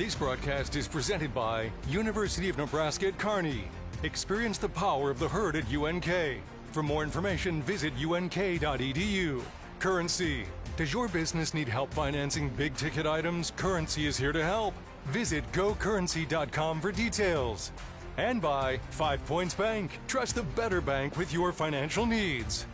This broadcast is presented by University of Nebraska at Kearney. Experience the power of the herd at UNK. For more information, visit unk.edu. Currency. Does your business need help financing big-ticket items? Currency is here to help. Visit gocurrency.com for details. And by 5 Points Bank. Trust the better bank with your financial needs.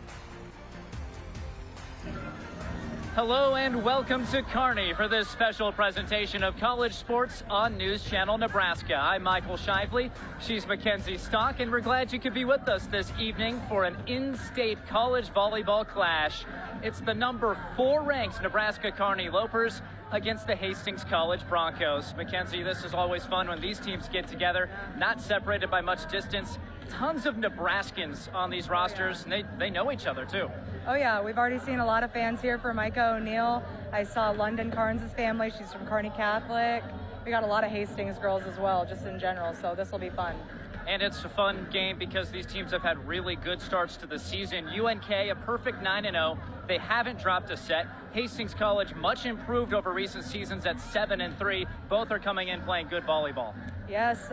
Hello and welcome to Kearney for this special presentation of college sports on News Channel Nebraska. I'm Michael Shively, she's Mackenzie Stock, and we're glad you could be with us this evening for an in-state college volleyball clash. It's the number 4 ranked Nebraska Kearney Lopers against the Hastings College Broncos. Mackenzie, this is always fun when these teams get together, not separated by much distance. Tons of Nebraskans on these rosters, and they know each other too. Oh yeah, we've already seen a lot of fans here for Micah O'Neill. I saw London Carnes' family, she's from Kearney Catholic. We got a lot of Hastings girls as well, just in general, so this will be fun. And it's a fun game because these teams have had really good starts to the season. UNK, a perfect 9-0. They haven't dropped a set. Hastings College, much improved over recent seasons at 7-3. Both are coming in playing good volleyball. Yes,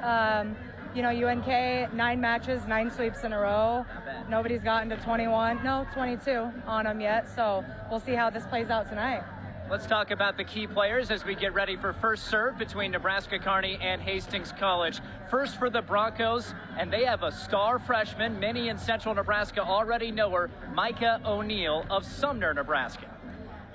you know, UNK, 9 matches, 9 sweeps in a row. Nobody's gotten to 22 on them yet, so we'll see how this plays out tonight. Let's talk about the key players as we get ready for first serve between Nebraska Kearney and Hastings College. First for the Broncos, and they have a star freshman. Many in central Nebraska already know her, Micah O'Neill of Sumner, Nebraska.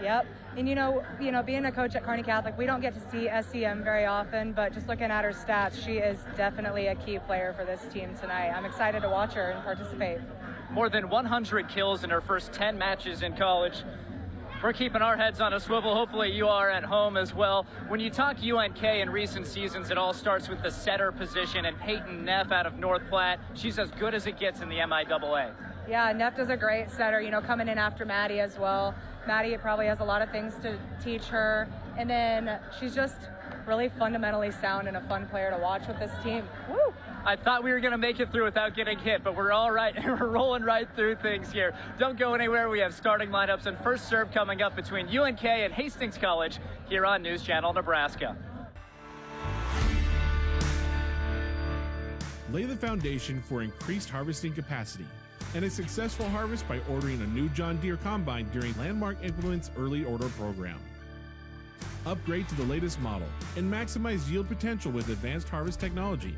Yep, and you know, being a coach at Kearney Catholic, we don't get to see SEM very often, but just looking at her stats, she is definitely a key player for this team tonight. I'm excited to watch her and participate. More than 100 kills in her first 10 matches in college. We're keeping our heads on a swivel. Hopefully you are at home as well. When you talk UNK in recent seasons, it all starts with the setter position, and Peyton Neff out of North Platte, she's as good as it gets in the MIAA. Yeah, Neff is a great setter, you know, coming in after Maddie as well. Maddie probably has a lot of things to teach her, and then she's just really fundamentally sound and a fun player to watch with this team. Woo! I thought we were going to make it through without getting hit, but we're all right. We're rolling right through things here. Don't go anywhere. We have starting lineups and first serve coming up between UNK and Hastings College here on News Channel Nebraska. Lay the foundation for increased harvesting capacity and a successful harvest by ordering a new John Deere combine during Landmark Implements Early Order Program. Upgrade to the latest model and maximize yield potential with advanced harvest technology.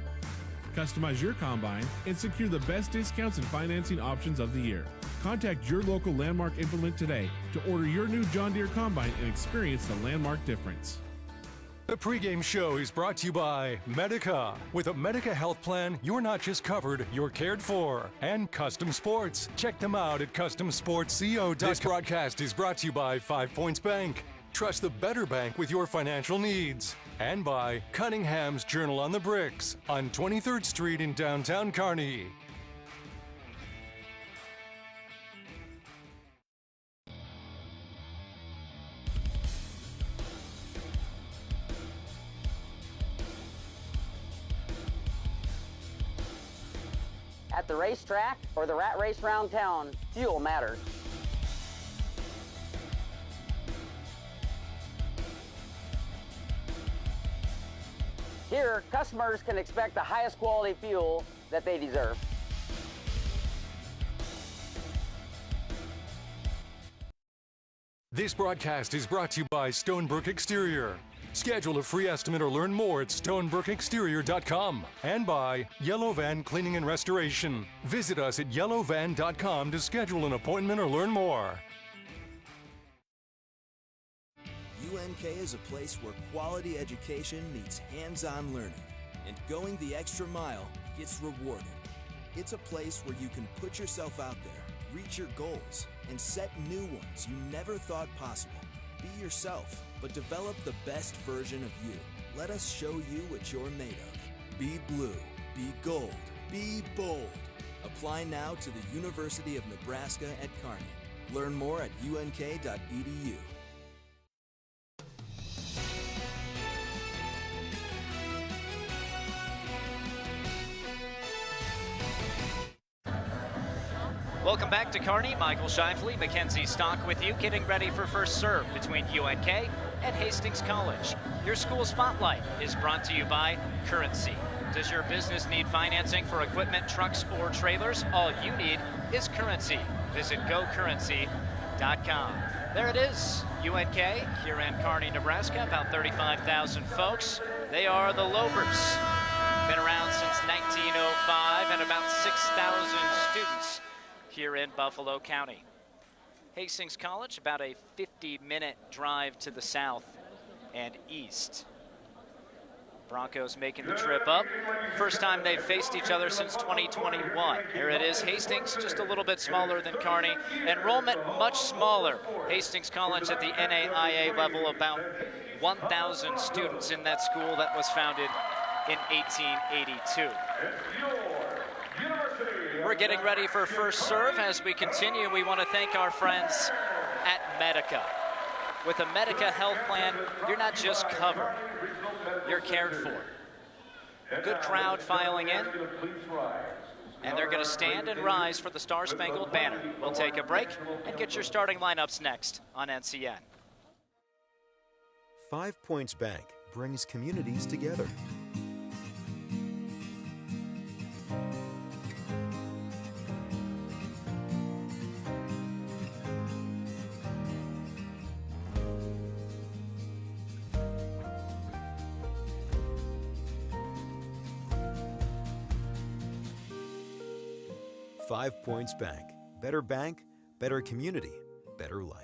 Customize your combine and secure the best discounts and financing options of the year. Contact your local Landmark Implement today to order your new John Deere combine and experience the Landmark difference. The pregame show is brought to you by Medica. With a Medica health plan, you're not just covered, you're cared for. And Custom Sports. Check them out at customsportsco.com. This broadcast is brought to you by 5 Points Bank. Trust the better bank with your financial needs. And by Cunningham's Journal on the Bricks on 23rd Street in downtown Kearney. At the racetrack or the rat race round town, fuel matters. Here, customers can expect the highest quality fuel that they deserve. This broadcast is brought to you by Stonebrook Exterior. Schedule a free estimate or learn more at stonebrookexterior.com. And by Yellow Van Cleaning and Restoration. Visit us at yellowvan.com to schedule an appointment or learn more. UNK is a place where quality education meets hands-on learning, and going the extra mile gets rewarded. It's a place where you can put yourself out there, reach your goals, and set new ones you never thought possible. Be yourself, but develop the best version of you. Let us show you what you're made of. Be blue, be gold, be bold. Apply now to the University of Nebraska at Kearney. Learn more at unk.edu. Welcome back to Kearney. Michael Shively, Mackenzie Stock with you, getting ready for first serve between UNK and Hastings College. Your school spotlight is brought to you by Currency. Does your business need financing for equipment, trucks, or trailers? All you need is Currency. Visit gocurrency.com. There it is, UNK here in Kearny, Nebraska, about 35,000 folks. They are the Lopers. Been around since 1905 and about 6,000 students here in Buffalo County. Hastings College, about a 50-minute drive to the south and east. Broncos making the trip up. First time they've faced each other since 2021. Here it is, Hastings, just a little bit smaller than Kearny. Enrollment much smaller. Hastings College at the NAIA level, about 1,000 students in that school that was founded in 1882. We're getting ready for first serve. As we continue, we want to thank our friends at Medica. With a Medica health plan, you're not just covered, you're cared for. A good crowd filing in, and they're going to stand and rise for the Star Spangled Banner. We'll take a break and get your starting lineups next on NCN. 5 Points Bank brings communities together. Five Points Bank. Bank, better community, better life.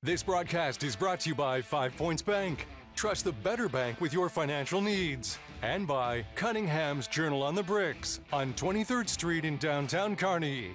This broadcast is brought to you by 5 Points Bank. Trust the better bank with your financial needs. And by Cunningham's Journal on the Bricks on 23rd Street in downtown Kearny.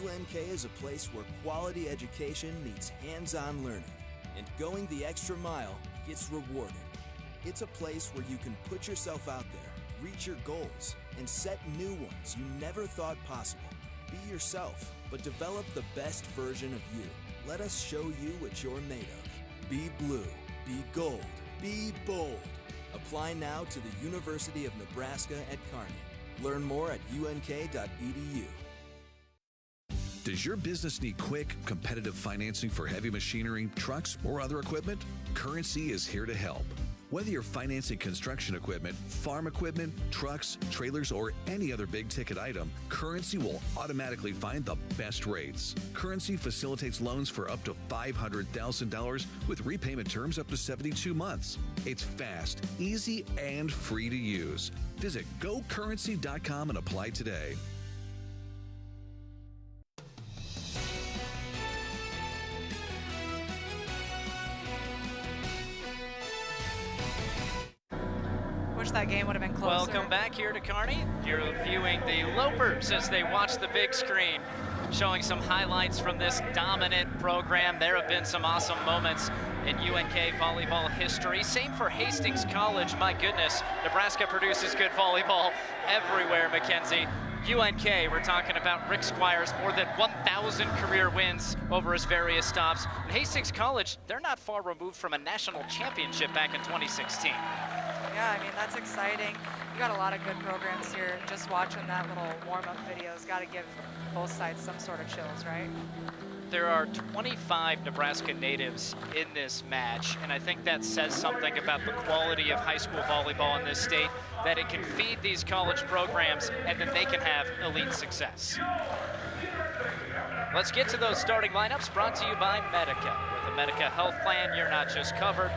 UNK is a place where quality education meets hands-on learning, and going the extra mile gets rewarded. It's a place where you can put yourself out there, reach your goals, and set new ones you never thought possible. Be yourself, but develop the best version of you. Let us show you what you're made of. Be blue, be gold, be bold. Apply now to the University of Nebraska at Kearny. Learn more at unk.edu. Does your business need quick, competitive financing for heavy machinery, trucks, or other equipment? Currency is here to help. Whether you're financing construction equipment, farm equipment, trucks, trailers, or any other big-ticket item, Currency will automatically find the best rates. Currency facilitates loans for up to $500,000 with repayment terms up to 72 months. It's fast, easy, and free to use. Visit gocurrency.com and apply today. That game would have been closer. Welcome back here to Kearny. You're viewing the Lopers as they watch the big screen, showing some highlights from this dominant program. There have been some awesome moments in UNK volleyball history. Same for Hastings College. My goodness, Nebraska produces good volleyball everywhere, Mackenzie. UNK, we're talking about Rick Squires, more than 1,000 career wins over his various stops. And Hastings College, they're not far removed from a national championship back in 2016. Yeah, I mean, that's exciting. You got a lot of good programs here. Just watching that little warm-up video has got to give both sides some sort of chills, right? There are 25 Nebraska natives in this match, and I think that says something about the quality of high school volleyball in this state, that it can feed these college programs and then they can have elite success. Let's get to those starting lineups, brought to you by Medica. With a Medica health plan, you're not just covered,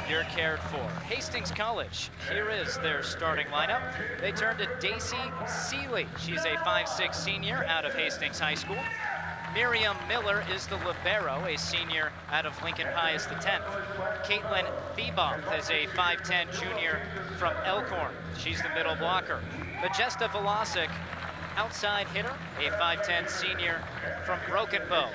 you're cared for. Hastings College, here is their starting lineup. They turn to Daisy Seeley. She's a 5'6" senior out of Hastings High School. Miriam Miller is the libero, a senior out of Lincoln Pius X. Caitlin Theboff is a 5'10" junior from Elkhorn. She's the middle blocker. Majesta Velasic, outside hitter, a 5'10" senior from Broken Bow.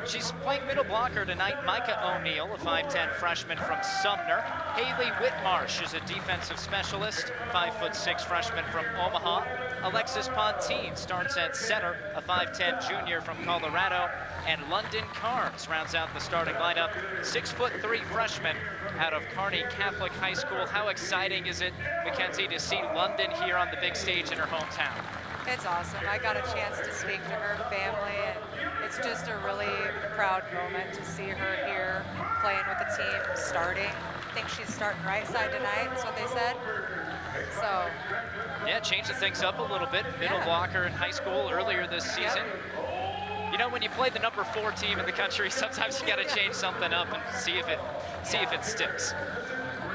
She's playing middle blocker tonight. Micah O'Neill, a 5'10" freshman from Sumner. Haley Whitmarsh is a defensive specialist, 5'6" freshman from Omaha. Alexis Pontine starts at center, a 5'10" junior from Colorado. And London Carnes rounds out the starting lineup, 6'3" freshman out of Kearny Catholic High School. How exciting is it, Mackenzie, to see London here on the big stage in her hometown? It's awesome. I got a chance to speak to her family, and it's just a really proud moment to see her here playing with the team, starting. I think she's starting right side tonight, that's what they said. So. Yeah, changing things up a little bit. Middle blocker in high school earlier this season. You know, when you play the number 4 team in the country, sometimes you got to change something up and see if it sticks.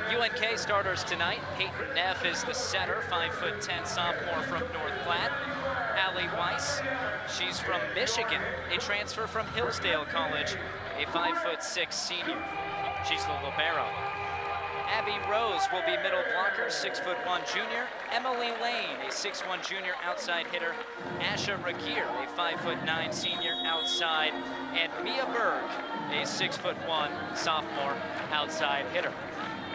UNK starters tonight. Peyton Neff is the setter, 5'10" sophomore from North Platte. Allie Weiss, she's from Michigan, a transfer from Hillsdale College, a 5'6" senior. She's the libero. Abby Rose will be middle blocker, 6'1" junior. Emily Lane, a 6'1" junior outside hitter. Asha Ragir, a 5'9" senior outside. And Mia Berg, a 6'1" sophomore outside hitter.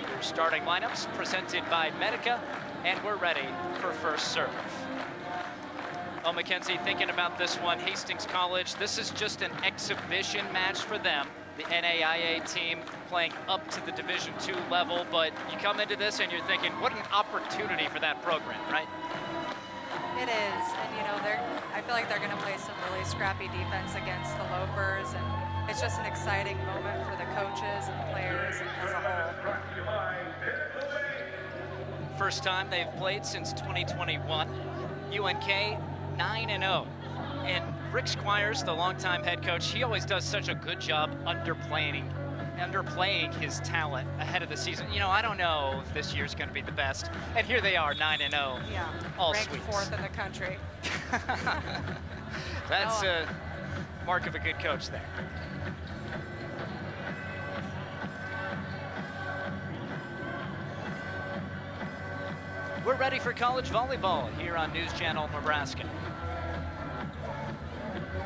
Your starting lineups presented by Medica, and we're ready for first serve. Oh, Mackenzie, thinking about this one, Hastings College, this is just an exhibition match for them. The NAIA team playing up to the Division II level, but you come into this and you're thinking, what an opportunity for that program, right? It is, and you know, I feel like they're going to play some really scrappy defense against the Lopers, and it's just an exciting moment for the coaches and players as a whole. First time they've played since 2021. UNK 9-0. And Rick Squires, the longtime head coach, he always does such a good job underplaying his talent ahead of the season. You know, I don't know if this year's going to be the best. And here they are, 9-0. Yeah, all ranked sweeps. 4th in the country. That's a mark of a good coach there. We're ready for college volleyball here on News Channel Nebraska.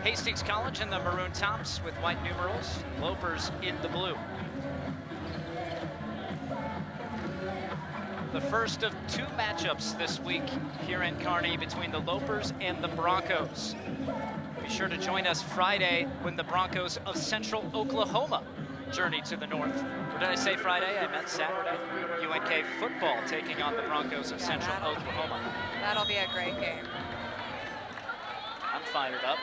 Hastings College in the maroon tops with white numerals, Lopers in the blue. The first of 2 matchups this week here in Kearny between the Lopers and the Broncos. Be sure to join us Friday when the Broncos of Central Oklahoma journey to the north. Or did I say Friday? I meant Saturday. UNK football taking on the Broncos of Central Oklahoma. That'll be a great game. I'm fired up.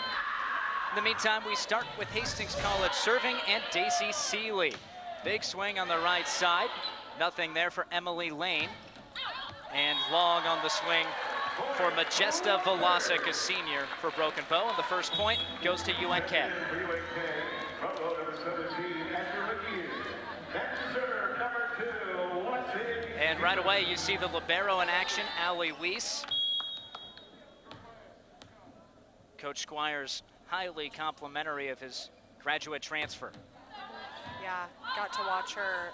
In the meantime, we start with Hastings College serving and Daisy Seeley. Big swing on the right side. Nothing there for Emily Lane. And long on the swing for Majesta Velasic, a senior for Broken Bow. And the first point goes to UNK. And right away, you see the libero in action, Allie Weiss. Coach Squires highly complimentary of his graduate transfer. Yeah, got to watch her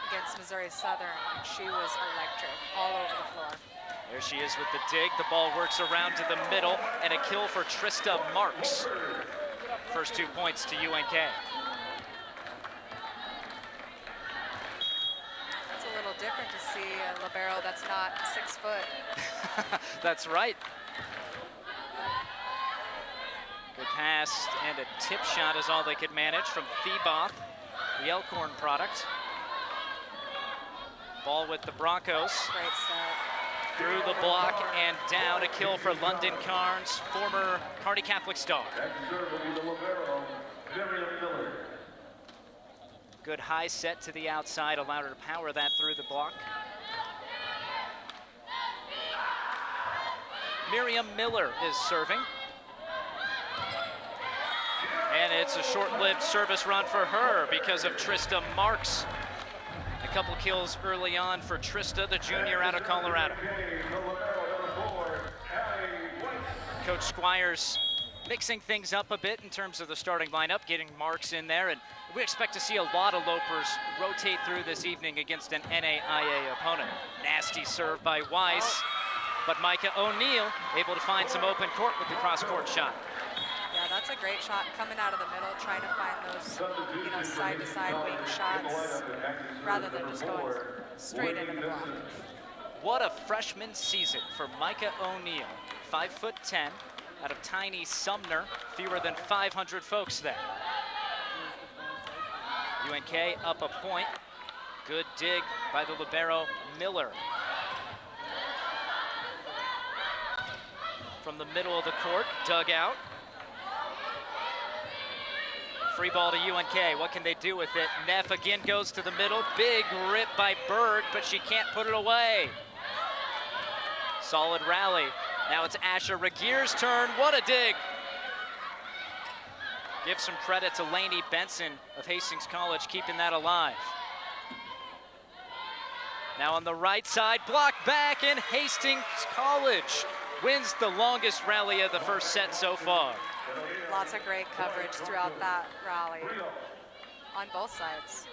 against Missouri Southern. She was electric all over the floor. There she is with the dig. The ball works around to the middle, and a kill for Trista Marks. First 2 points to UNK. It's a little different to see a libero that's not 6 foot. That's right. Good pass and a tip shot is all they could manage from Theboff, the Elkhorn product. Ball with the Broncos. Great set. Through the block and down, a kill for London Carnes, former Kearny Catholic star. Good high set to the outside, allowed her to power that through the block. Miriam Miller is serving. And it's a short-lived service run for her because of Trista Marks. A couple kills early on for Trista, the junior out of Colorado. Coach Squires mixing things up a bit in terms of the starting lineup, getting Marks in there, and we expect to see a lot of Lopers rotate through this evening against an NAIA opponent. Nasty serve by Weiss, but Micah O'Neill able to find some open court with the cross-court shot. Yeah, that's a great shot coming out of the middle, trying to find those, side-to-side wing shots rather than just going straight into the block. What a freshman season for Micah O'Neill, 5'10", out of tiny Sumner, fewer than 500 folks there. UNK up a point. Good dig by the libero Miller. From the middle of the court, dug out. Free ball to UNK, what can they do with it? Neff again goes to the middle, big rip by Berg, but she can't put it away. Solid rally. Now it's Asha Regeer's turn, what a dig! Give some credit to Lainey Benson of Hastings College, keeping that alive. Now on the right side, block back, and Hastings College wins the longest rally of the first set so far. Lots of great coverage throughout that rally on both sides.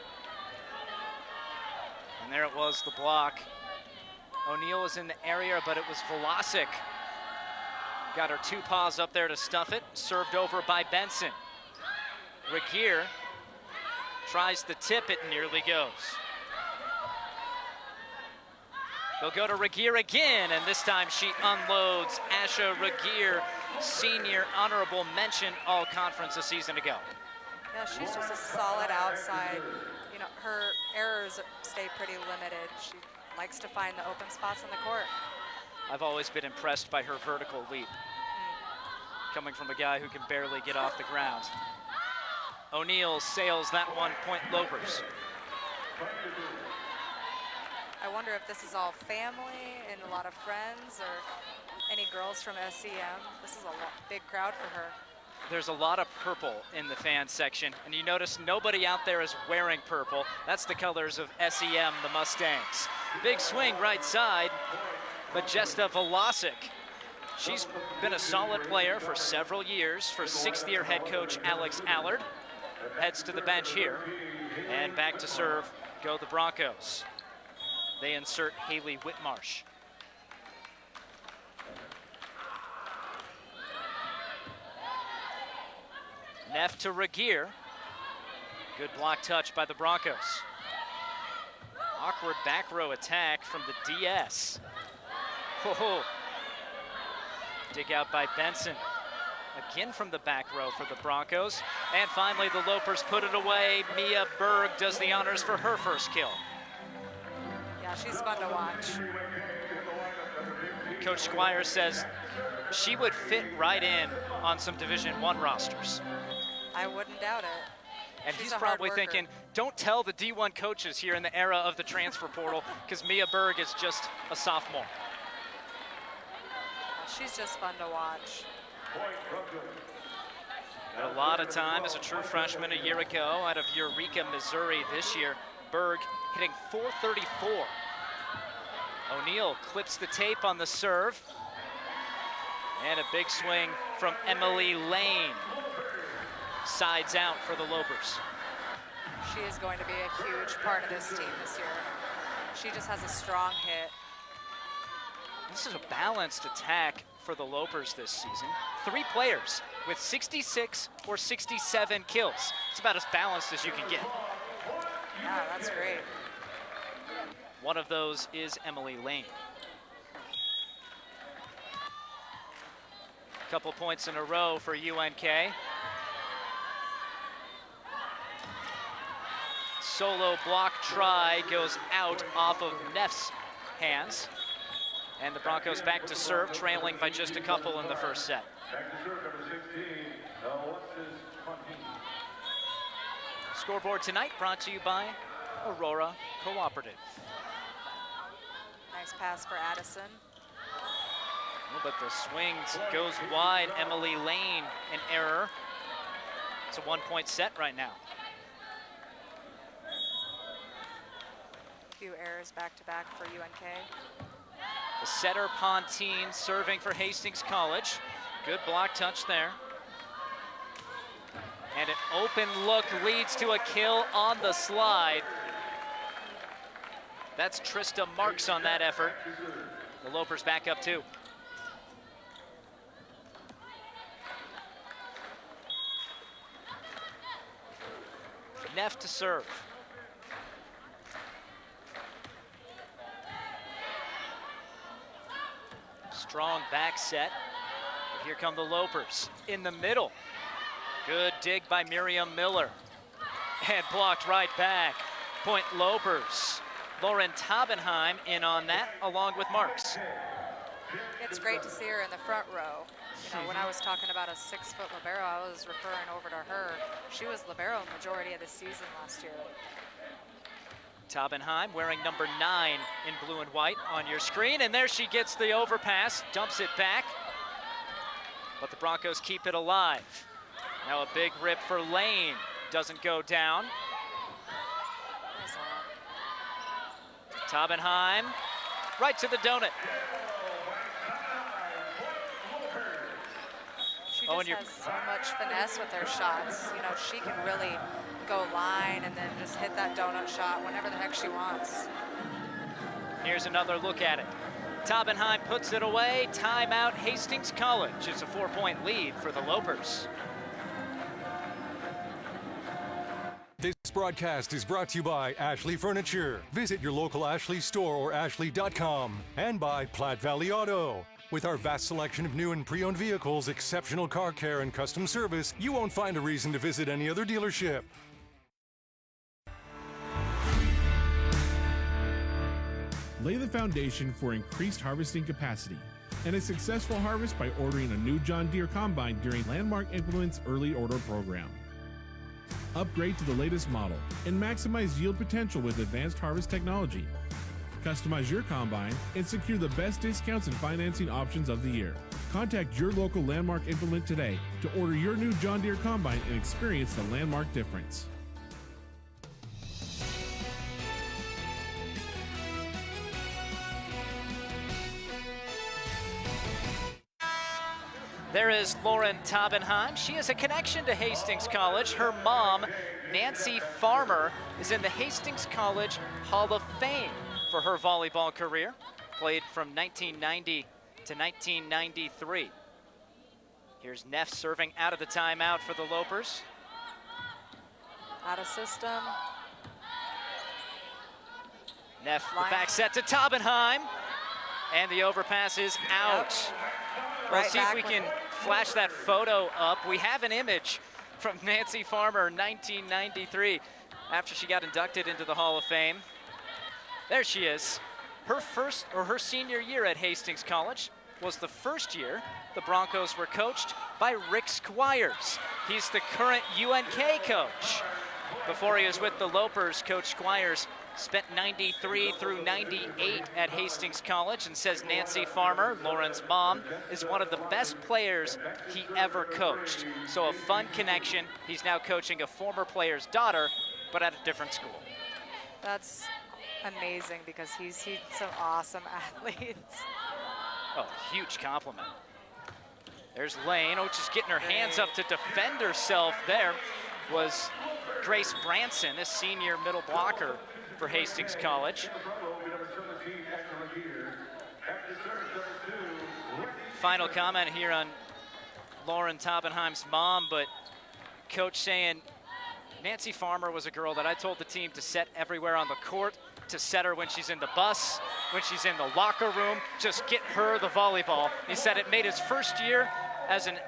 And there it was, the block. O'Neill was in the area, but it was Velasic. Got her two paws up there to stuff it. Served over by Benson. Regeer tries the tip, it nearly goes. They'll go to Regeer again, and this time she unloads. Asha Regeer, senior honorable mention all-conference a season ago. Yeah, she's just a solid outside. Her errors stay pretty limited. She likes to find the open spots on the court. I've always been impressed by her vertical leap, coming from a guy who can barely get off the ground. O'Neill sails that one, point Lopers. I wonder if this is all family and a lot of friends or any girls from SEM. This is a big crowd for her. There's a lot of purple in the fan section, and you notice nobody out there is wearing purple. That's the colors of SEM, the Mustangs. Big swing right side, Majesta Velasic. She's been a solid player for several years for sixth-year head coach Alex Allard. Heads to the bench here, and back to serve go the Broncos. They insert Haley Whitmarsh. Neff to Regeer. Good block touch by the Broncos. Awkward back row attack from the DS. Whoa. Dig out by Benson. Again from the back row for the Broncos. And finally the Lopers put it away. Mia Berg does the honors for her first kill. Yeah, she's fun to watch. Coach Squires says she would fit right in on some Division I rosters. I wouldn't doubt it. And She's he's probably thinking, don't tell the D1 coaches here in the era of the transfer portal, because Mia Berg is just a sophomore. She's just fun to watch. Got a lot of time as a true freshman a year ago out of Eureka, Missouri this year. Berg hitting .434. O'Neill clips the tape on the serve. And a big swing from Emily Lane. Sides out for the Lopers. She is going to be a huge part of this team this year. She just has a strong hit. This is a balanced attack for the Lopers this season. 3 players with 66 or 67 kills. It's about as balanced as you can get. Yeah, that's great. One of those is Emily Lane. Couple points in a row for UNK. Solo block try goes out off of Neff's hands. And the Broncos back to serve, trailing by just a couple in the first set. Scoreboard tonight brought to you by Aurora Cooperative. Nice pass for Addison. Oh, but the swing goes wide. Emily Lane, an error. It's a 1-point set right now. A few errors back-to-back for UNK. The setter Pontine serving for Hastings College. Good block touch there. And an open look leads to a kill on the slide. That's Trista Marks on that effort. The Lopers back up 2. Neff to serve. Strong back set. But here come the Lopers in the middle. Good dig by Miriam Miller. And blocked right back. Point Lopers. Lauren Tabenheim in on that, along with Marks. It's great to see her in the front row. You know, when I was talking about a 6-foot libero, I was referring over to her. She was libero majority of the season last year. Tabenheim wearing number 9 in blue and white on your screen, and there she gets the overpass, dumps it back. But the Broncos keep it alive. Now a big rip for Lane, doesn't go down. Tabenheim, right to the donut. She just has so much finesse with her shots. You know, she can really go line and then just hit that donut shot whenever the heck she wants. Here's another look at it. Tabenheim puts it away. Timeout, Hastings College. It's a 4-point lead for the Lopers. This broadcast is brought to you by Ashley Furniture. Visit your local Ashley store or ashley.com. And by Platte Valley Auto. With our vast selection of new and pre-owned vehicles, exceptional car care, and custom service, you won't find a reason to visit any other dealership. Lay the foundation for increased harvesting capacity and a successful harvest by ordering a new John Deere combine during Landmark Implement's early order program. Upgrade to the latest model and maximize yield potential with advanced harvest technology. Customize your combine and secure the best discounts and financing options of the year. Contact your local Landmark Implement today to order your new John Deere combine and experience the Landmark difference. There is Lauren Tabenheim. She has a connection to Hastings College. Her mom, Nancy Farmer, is in the Hastings College Hall of Fame for her volleyball career. Played from 1990 to 1993. Here's Neff serving out of the timeout for the Lopers. Out of system. Neff, the back set to Tabenheim. And the overpass is out. We'll see if we can flash that photo up. We have an image from Nancy Farmer, 1993, after she got inducted into the Hall of Fame. There she is. Her senior year at Hastings College was the first year the Broncos were coached by Rick Squires. He's the current UNK coach. Before he was with the Lopers, Coach Squires spent 93 through 98 at Hastings College, and says Nancy Farmer, Lauren's mom, is one of the best players he ever coached. So a fun connection. He's now coaching a former player's daughter, but at a different school. That's amazing because he's some awesome athletes. Oh, huge compliment. There's Lane, just getting her hands up to defend herself there was Grace Branson, this senior middle blocker for Hastings College. Final comment here on Lauren Tabenheim's mom, but coach saying Nancy Farmer was a girl that I told the team to set everywhere on the court, to set her when she's in the bus, when she's in the locker room, just get her the volleyball. He said it made his first year as a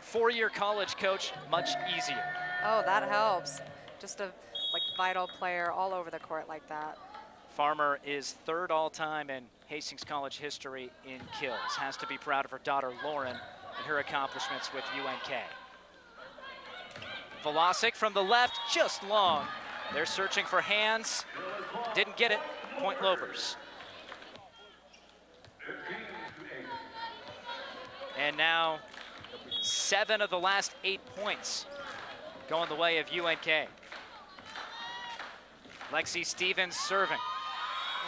4-year college coach much easier. Oh, that helps. Just a vital player all over the court like that. Farmer is third all-time in Hastings College history in kills. Has to be proud of her daughter Lauren and her accomplishments with UNK. Velasic from the left, just long. They're searching for hands. Didn't get it. Point Lopers. And now 7 of the last 8 points going the way of UNK. Lexi Stevens serving.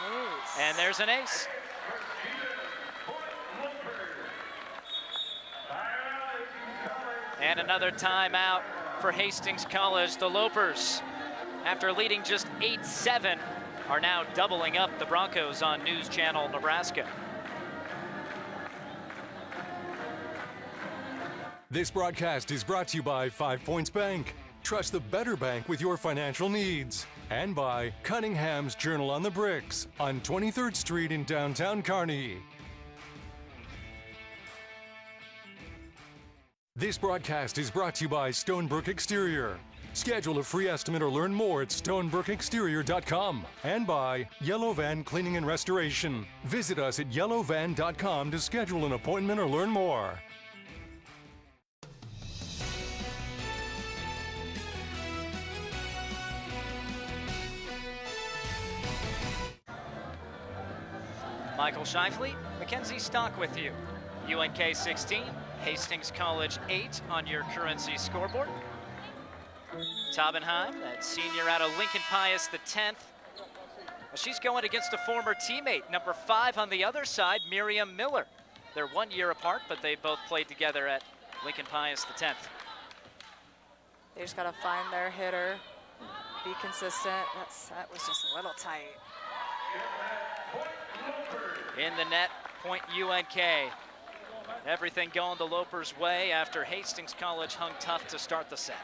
Ace. And there's an ace. And another timeout for Hastings College. The Lopers, after leading just 8-7, are now doubling up the Broncos on News Channel Nebraska. This broadcast is brought to you by 5 Points Bank. Trust the better bank with your financial needs. And by Cunningham's Journal on the Bricks on 23rd Street in downtown Kearny. This broadcast is brought to you by Stonebrook Exterior. Schedule a free estimate or learn more at stonebrookexterior.com. And by Yellow Van Cleaning and Restoration. Visit us at yellowvan.com to schedule an appointment or learn more. Michael Shifley, Mackenzie Stock with you. UNK 16, Hastings College 8 on your Currency scoreboard. Taubenheim, that senior out of Lincoln Pius the 10th. Well, she's going against a former teammate, number 5 on the other side, Miriam Miller. They're 1 year apart, but they both played together at Lincoln Pius the 10th. They just got to find their hitter, be consistent. That was just a little tight. In the net, point UNK. Everything going the Lopers' way after Hastings College hung tough to start the set.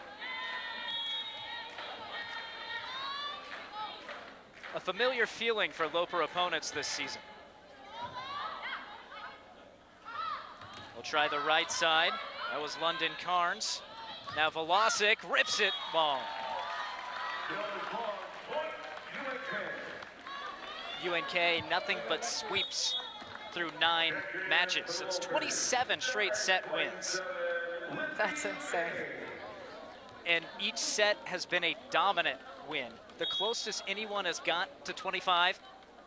A familiar feeling for Loper opponents this season. We'll try the right side. That was London Carnes. Now Velasic rips it long. UNK, nothing but sweeps through 9 matches. It's 27 straight set wins. That's insane. And each set has been a dominant win. The closest anyone has got to 25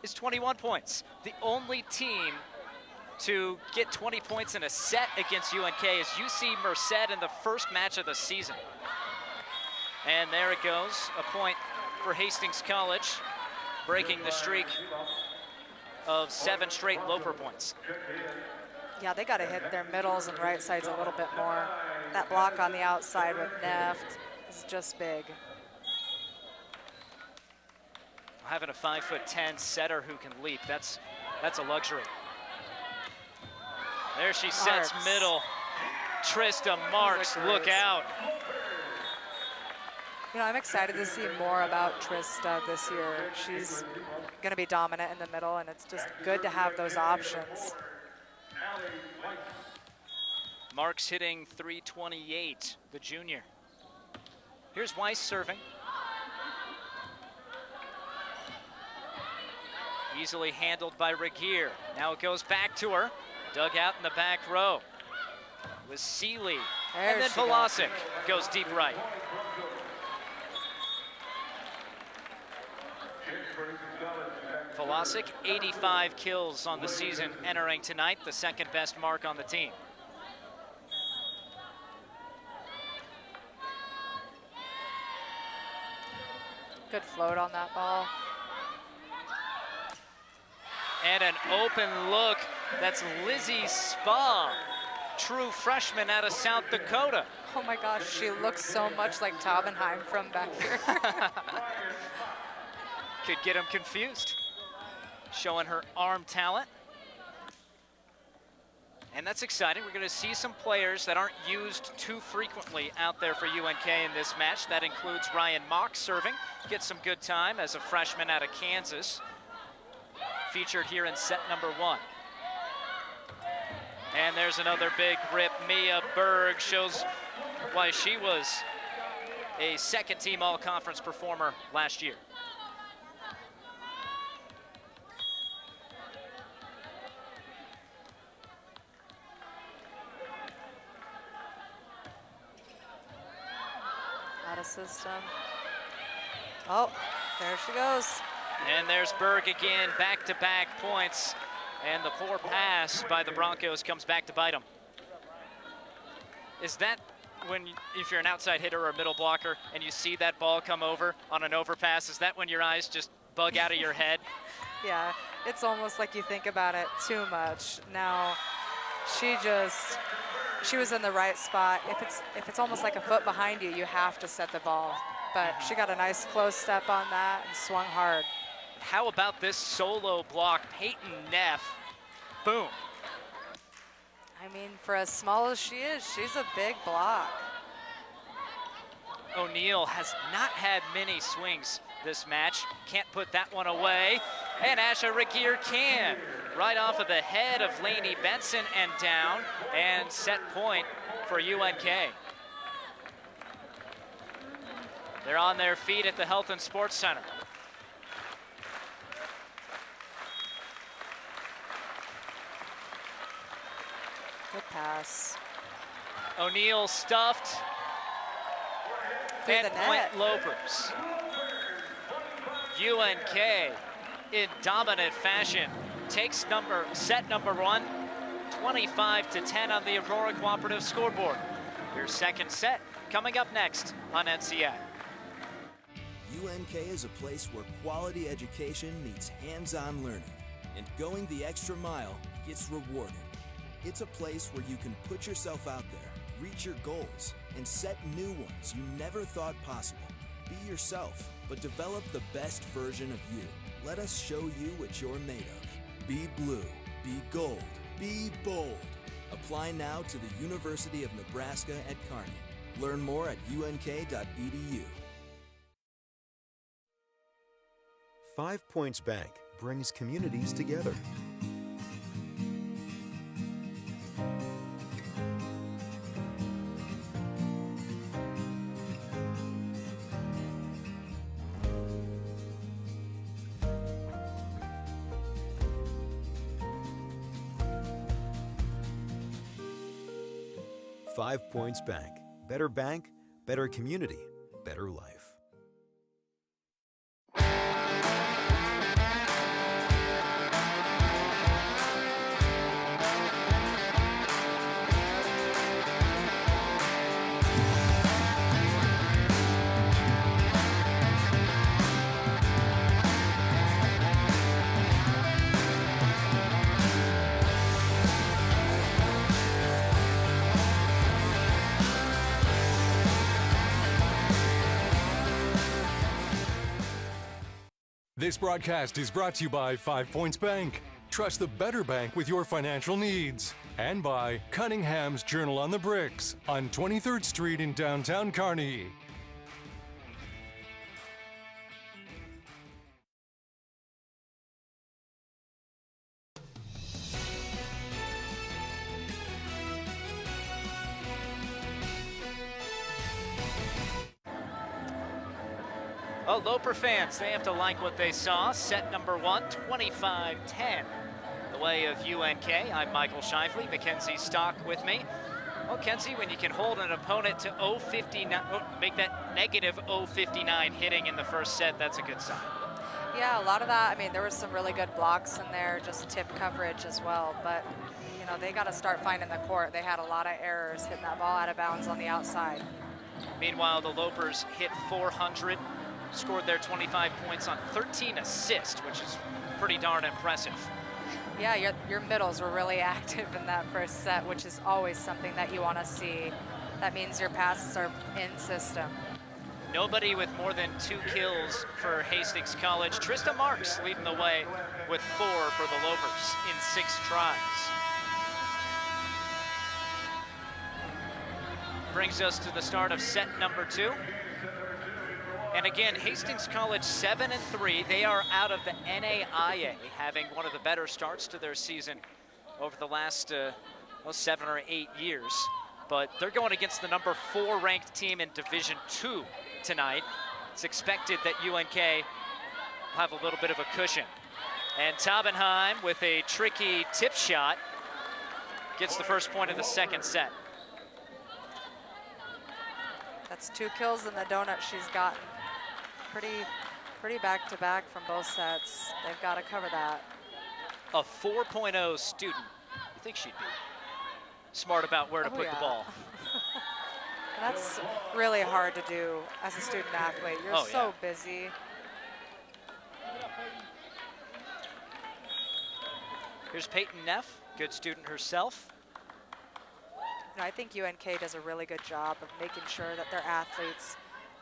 is 21 points. The only team to get 20 points in a set against UNK is UC Merced in the first match of the season. And there it goes, a point for Hastings College, breaking the streak of 7 straight Loper points. Yeah, they got to hit their middles and right sides a little bit more. That block on the outside with Neft is just big. Having a 5'10" setter who can leap, that's a luxury. There she sets middle. Trista Marks, look out. You know, I'm excited to see more about Trista this year. She's going to be dominant in the middle, and it's just good to have those options. Marks hitting .328, the junior. Here's Weiss serving. Easily handled by Regier. Now it goes back to her. Dug out in the back row. With Seeley. And then Velasic goes deep right. Velasic, 85 kills on the season entering tonight, the second best mark on the team. Good float on that ball. And an open look. That's Lizzie Spa, true freshman out of South Dakota. Oh my gosh, she looks so much like Taubenheim from back here. Could get him confused. Showing her arm talent. And that's exciting. We're going to see some players that aren't used too frequently out there for UNK in this match. That includes Ryan Mock serving. Get some good time as a freshman out of Kansas. Featured here in set number 1. And there's another big rip. Mia Berg shows why she was a second-team all-conference performer last year. out of system. Oh, there she goes. And there's Berg again, back-to-back points. And the poor pass by the Broncos comes back to bite them. Is that when, if you're an outside hitter or a middle blocker and you see that ball come over on an overpass, is that when your eyes just bug out of your head? Yeah, it's almost like you think about it too much. Now, she was in the right spot. If it's almost like a foot behind you, you have to set the ball. But she got a nice close step on that and swung hard. How about this solo block? Peyton Neff, boom. I mean, for as small as she is, she's a big block. O'Neal has not had many swings this match. Can't put that one away. And Asha Regier can. Right off of the head of Lainey Benson and down. And set point for UNK. They're on their feet at the Health and Sports Center. Good pass. O'Neal stuffed. Through and the net. Point Lopers. UNK in dominant fashion takes set number 1, 25-10 on the Aurora Cooperative scoreboard. Your second set coming up next on NCA. UNK is a place where quality education meets hands-on learning, and going the extra mile gets rewarded. It's a place where you can put yourself out there, reach your goals, and set new ones you never thought possible. Be yourself, but develop the best version of you. Let us show you what you're made of. Be blue, be gold, be bold. Apply now to the University of Nebraska at Kearney. Learn more at unk.edu. 5 Points Bank brings communities together. Five Points Bank. Bank, better community, better life. This broadcast is brought to you by 5 Points Bank. Trust the better bank with your financial needs. And by Cunningham's Journal on the Bricks on 23rd Street in downtown Kearney. Well, Loper fans, they have to like what they saw. Set number 1, 25-10. The way of UNK. I'm Michael Shifley, Mackenzie Stock with me. Well, Kenzie, when you can hold an opponent to 0-59, make that negative 0-59 hitting in the first set, that's a good sign. Yeah, a lot of that. I mean, there was some really good blocks in there, just tip coverage as well. But, you know, they got to start finding the court. They had a lot of errors hitting that ball out of bounds on the outside. Meanwhile, the Lopers hit 400. Scored their 25 points on 13 assists, which is pretty darn impressive. Yeah, your middles were really active in that first set, which is always something that you want to see. That means your passes are in system. Nobody with more than 2 kills for Hastings College. Trista Marks leading the way with 4 for the Lopers in 6 tries. Brings us to the start of set number 2. And again, Hastings College 7-3. They are out of the NAIA, having one of the better starts to their season over the last 7 or 8 years. But they're going against the number 4 ranked team in Division II tonight. It's expected that UNK will have a little bit of a cushion. And Tabenheim with a tricky tip shot gets the first point of the second set. That's 2 kills in the donut she's gotten. Pretty back-to-back from both sets. They've got to cover that. A 4.0 student. You think she'd be smart about where to put the ball. And that's really hard to do as a student athlete. You're so busy. Here's Peyton Neff, good student herself. You know, I think UNK does a really good job of making sure that their athletes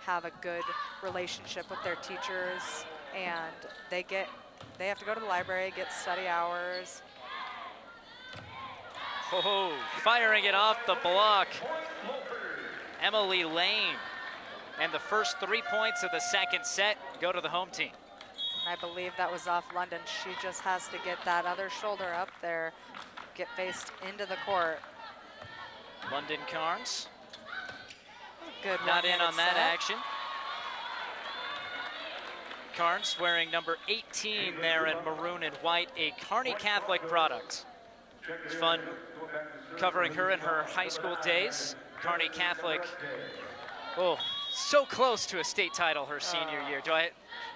have a good relationship with their teachers, and they have to go to the library, get study hours. Oh, firing it off the block. Emily Lane. And the first 3 points of the second set go to the home team. I believe that was off London. She just has to get that other shoulder up there, get faced into the court. London Carnes. Good. Not in on that action. Carnes wearing number 18 there in maroon and white, a Kearny Catholic product. It's fun covering her in her high school days. Kearny Catholic, oh, so close to a state title her senior year.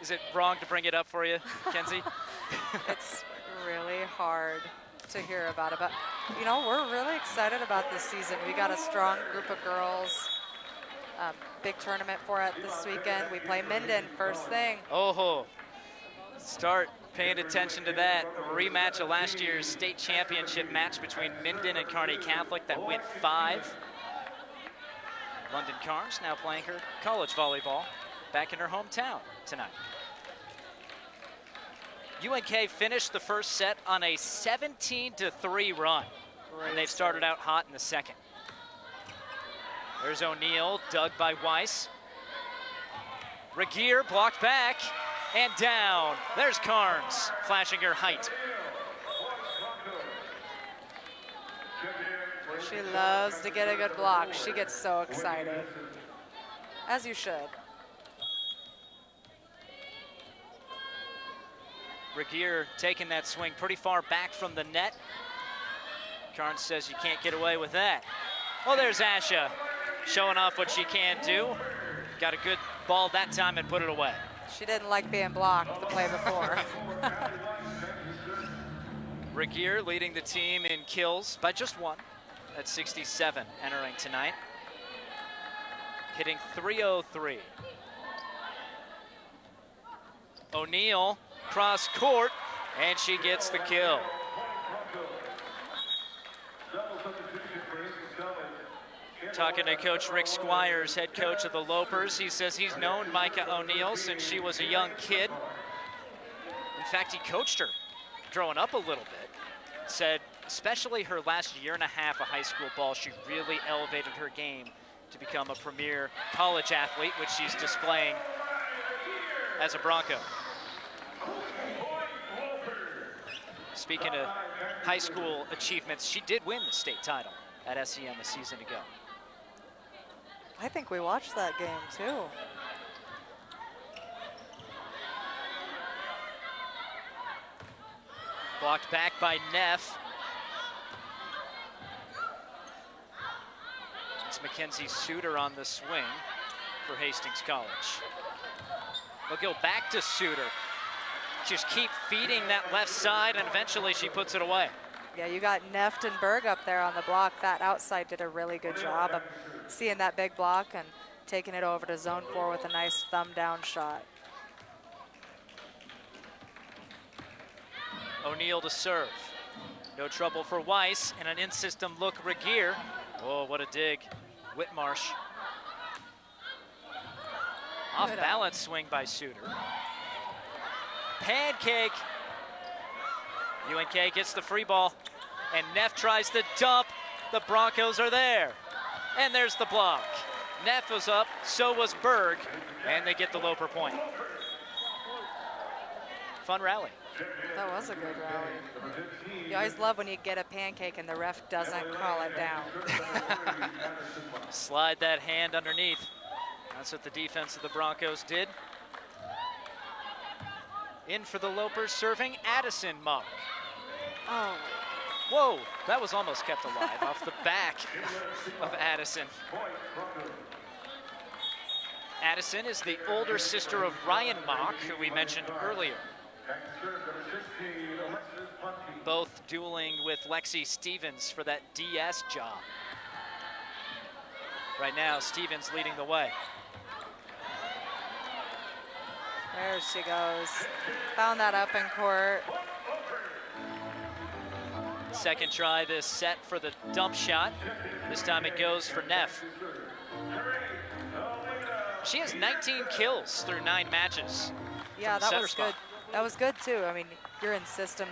Is it wrong to bring it up for you, Kenzie? It's really hard to hear about it, but you know, we're really excited about this season. We got a strong group of girls. Big tournament for it this weekend. We play Minden first thing. Oh, start paying attention to that. A rematch of last year's state championship match between Minden and Kearny Catholic that went 5. London Carnes now playing her college volleyball back in her hometown tonight. UNK finished the first set on a 17-3 run, and they've started out hot in the second. There's O'Neill, dug by Weiss. Regier blocked back and down. There's Carnes, flashing her height. She loves to get a good block. She gets so excited, as you should. Regier taking that swing pretty far back from the net. Carnes says you can't get away with that. Oh, there's Asha showing off what she can do. Got a good ball that time and put it away. She didn't like being blocked the play before. Regier leading the team in kills by just 1 at 67 entering tonight. Hitting .303. O'Neill cross court, and she gets the kill. Talking to Coach Rick Squires, head coach of the Lopers. He says he's known Micah O'Neill since she was a young kid. In fact, he coached her growing up a little bit. Said especially her last year and a half of high school ball, she really elevated her game to become a premier college athlete, which she's displaying as a Bronco. Speaking of high school achievements, she did win the state title at SEM a season ago. I think we watched that game too. Blocked back by Neff. It's Mackenzie Suter on the swing for Hastings College. They'll go back to Suter. Just keep feeding that left side, and eventually she puts it away. Yeah, you got Neft and Berg up there on the block. That outside did a really good job of seeing that big block and taking it over to zone 4 with a nice thumb down shot. O'Neill to serve. No trouble for Weiss, and an in-system look Regier. Oh, what a dig. Whitmarsh. Off balance swing by Suter. Pancake. UNK gets the free ball, and Neff tries to dump. The Broncos are there. And there's the block. Neff was up, so was Berg, and they get the Loper point. Fun rally. That was a good rally. You always love when you get a pancake and the ref doesn't call it down. Slide that hand underneath. That's what the defense of the Broncos did. In for the Lopers, serving Addison Monk. Oh. Whoa, that was almost kept alive off the back of Addison. Addison is the older sister of Ryan Mock, who we mentioned earlier. Both dueling with Lexi Stevens for that DS job. Right now, Stevens leading the way. There she goes. Found that up in court. Second try this set for the dump shot. This time it goes for Neff. She has 19 kills through 9 matches. Yeah, that was good. That was good too. I mean, you're in system.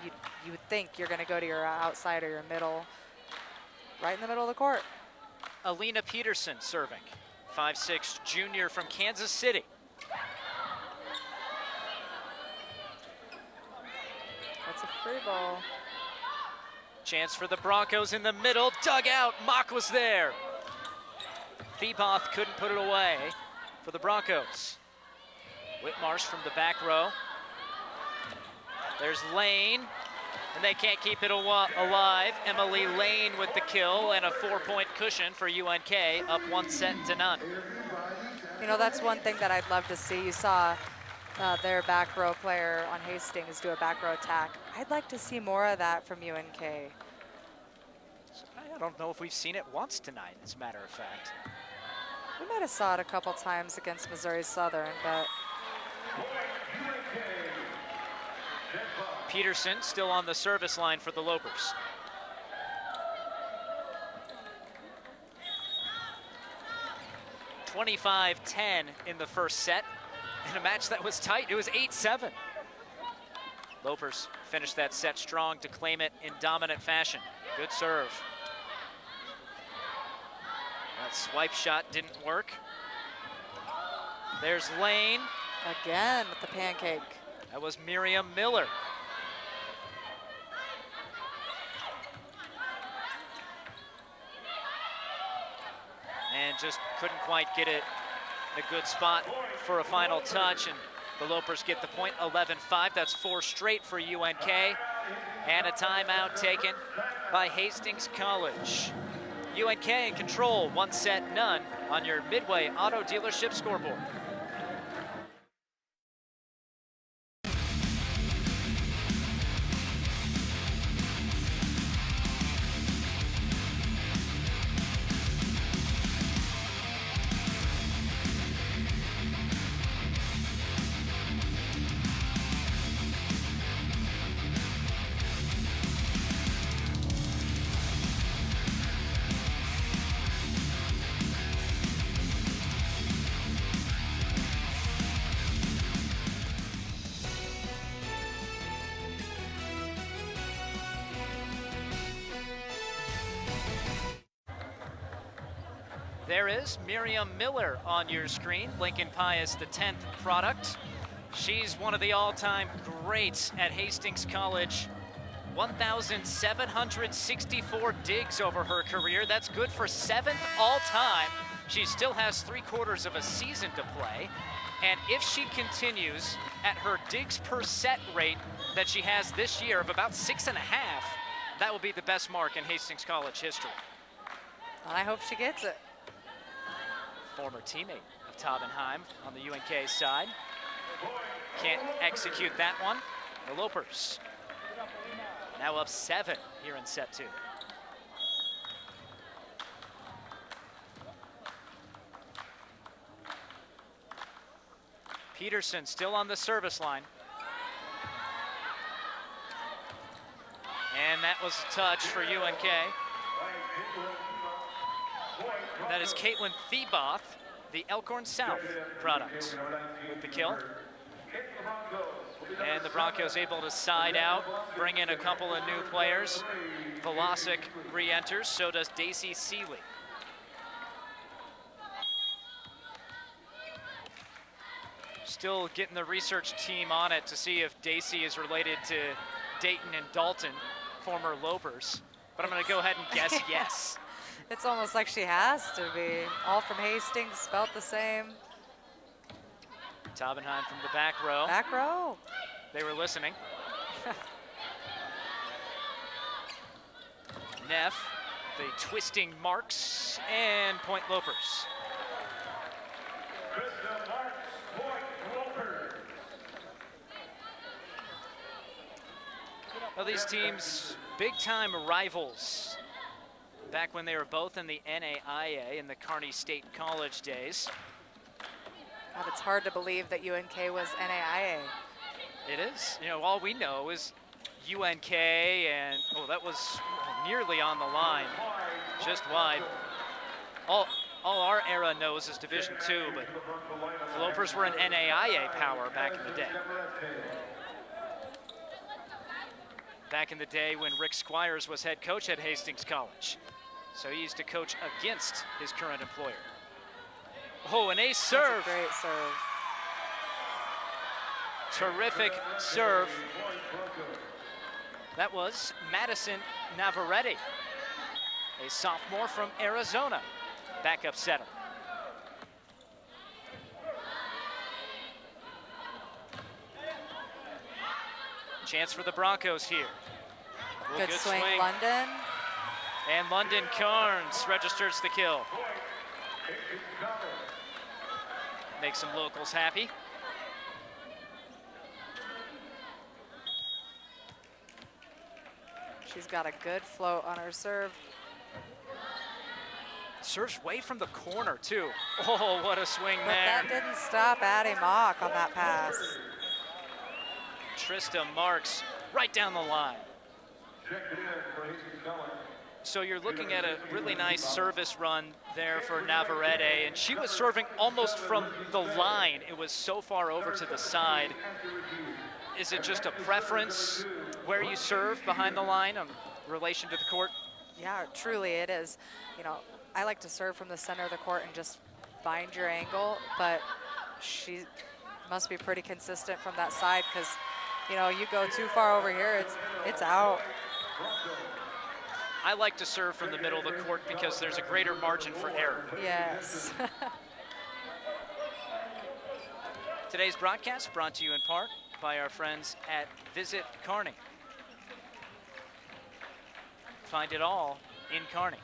You would think you're going to go to your outside or your middle, right in the middle of the court. Alina Peterson serving, 5'6" junior from Kansas City. That's a free ball. Chance for the Broncos in the middle, dug out, Mock was there. Thiebath couldn't put it away for the Broncos. Whitmarsh from the back row. There's Lane, and they can't keep it alive. Emily Lane with the kill and a 4-point cushion for UNK, up 1-0. You know, that's one thing that I'd love to see. You saw their back row player on Hastings do a back row attack. I'd like to see more of that from UNK. I don't know if we've seen it once tonight, as a matter of fact. We might have saw it a couple times against Missouri Southern, but Peterson still on the service line for the Lopers. $25-10 in the first set. In a match that was tight, it was 8-7. Lopers finished that set strong to claim it in dominant fashion. Good serve. That swipe shot didn't work. There's Lane. Again with the pancake. That was Miriam Miller. And just couldn't quite get it in a good spot for a final touch, and the Lopers get the point, 11-5. That's 4 straight for UNK, and a timeout taken by Hastings College. UNK in control, 1-0 on your Midway Auto Dealership scoreboard. There is Miriam Miller on your screen, Lincoln Pius, the 10th product. She's one of the all-time greats at Hastings College. 1,764 digs over her career. That's good for 7th all-time. She still has 3/4 of a season to play. And if she continues at her digs per set rate that she has this year of about 6.5, that will be the best mark in Hastings College history. I hope she gets it. Former teammate of Taubenheim on the UNK side. Can't execute that one. The Lopers now up 7 here in set 2. Peterson still on the service line. And that was a touch for UNK. That is Caitlin Thiebath, the Elkhorn South product, with the kill. And the Broncos able to side out, bring in a couple of new players. Velocic re-enters, so does Daisy Seeley. Still getting the research team on it to see if Daisy is related to Dayton and Dalton, former Lopers. But I'm gonna go ahead and guess yes. It's almost like she has to be. All from Hastings, spelt the same. Taubenheim from the back row. Back row. They were listening. Neff, the twisting marks, and point Lopers. Well, these teams, big-time rivals back when they were both in the NAIA in the Kearny State College days. God, it's hard to believe that UNK was NAIA. It is. You know, all we know is UNK and, oh, that was nearly on the line, just wide. All our era knows is Division II, but the Lopers were an NAIA power back in the day. Back in the day when Rick Squires was head coach at Hastings College. So he used to coach against his current employer. Oh, an ace serve. That's a great serve. Terrific serve. That was Madison Navarrete, a sophomore from Arizona, backup setter. Chance for the Broncos here. Good swing, London. And London Carnes registers the kill. Make some locals happy. She's got a good float on her serve. Serves way from the corner, too. Oh, what a swing But there. that didn't stop Addie Mock on that pass. Trista Marks right down the line. So you're looking at a really nice service run there for Navarrete, and she was serving almost from the line. It was so far over to the side. Is it just a preference where you serve behind the line in relation to the court? Yeah, truly it is. You know, I like to serve from the center of the court and just find your angle, but she must be pretty consistent from that side because, you know, you go too far over here, it's out. I like to serve from the middle of the court because there's a greater margin for error. Yes. Today's broadcast brought to you in part by our friends at Visit Kearny. Find it all in Kearny.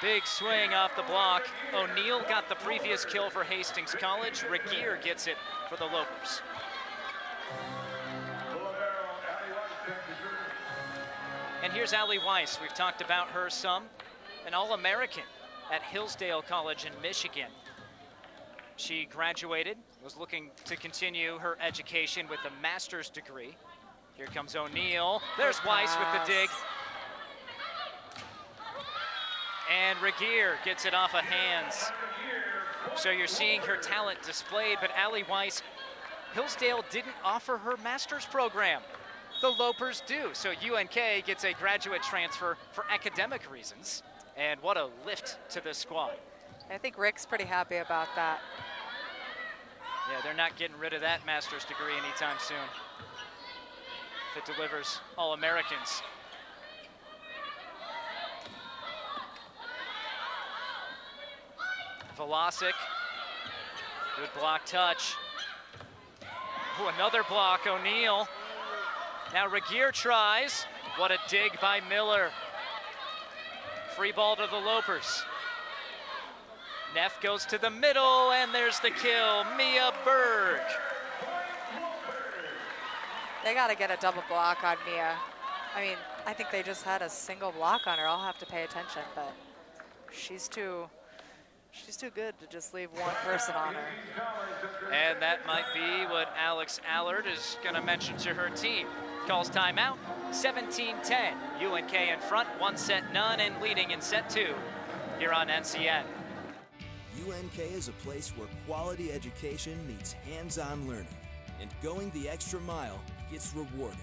Big swing off the block. O'Neill got the previous kill for Hastings College. Regier gets it for the Lopers. And here's Allie Weiss. We've talked about her some. An All-American at Hillsdale College in Michigan. She graduated, was looking to continue her education with a master's degree. Here comes O'Neill. There's Weiss with the dig. And Regier gets it off of hands. So you're seeing her talent displayed, but Allie Weiss, Hillsdale didn't offer her master's program. The Lopers do, so UNK gets a graduate transfer for academic reasons. And what a lift to this squad. I think Rick's pretty happy about that. Yeah, they're not getting rid of that master's degree anytime soon. If it delivers All-Americans. Velocic, good block touch. Ooh, another block, O'Neill. Now Regier tries. What a dig by Miller. Free ball to the Lopers. Neff goes to the middle, and there's the kill, Mia Berg. They got to get a double block on Mia. I mean, I think they just had a single block on her. I'll have to pay attention, but she's too good to just leave one person on her. And that might be what Alex Allard is going to mention to her team. Calls timeout, 17-10. UNK in front, 1 set none, and leading in set 2 here on NCN. UNK is a place where quality education meets hands-on learning, and going the extra mile gets rewarded.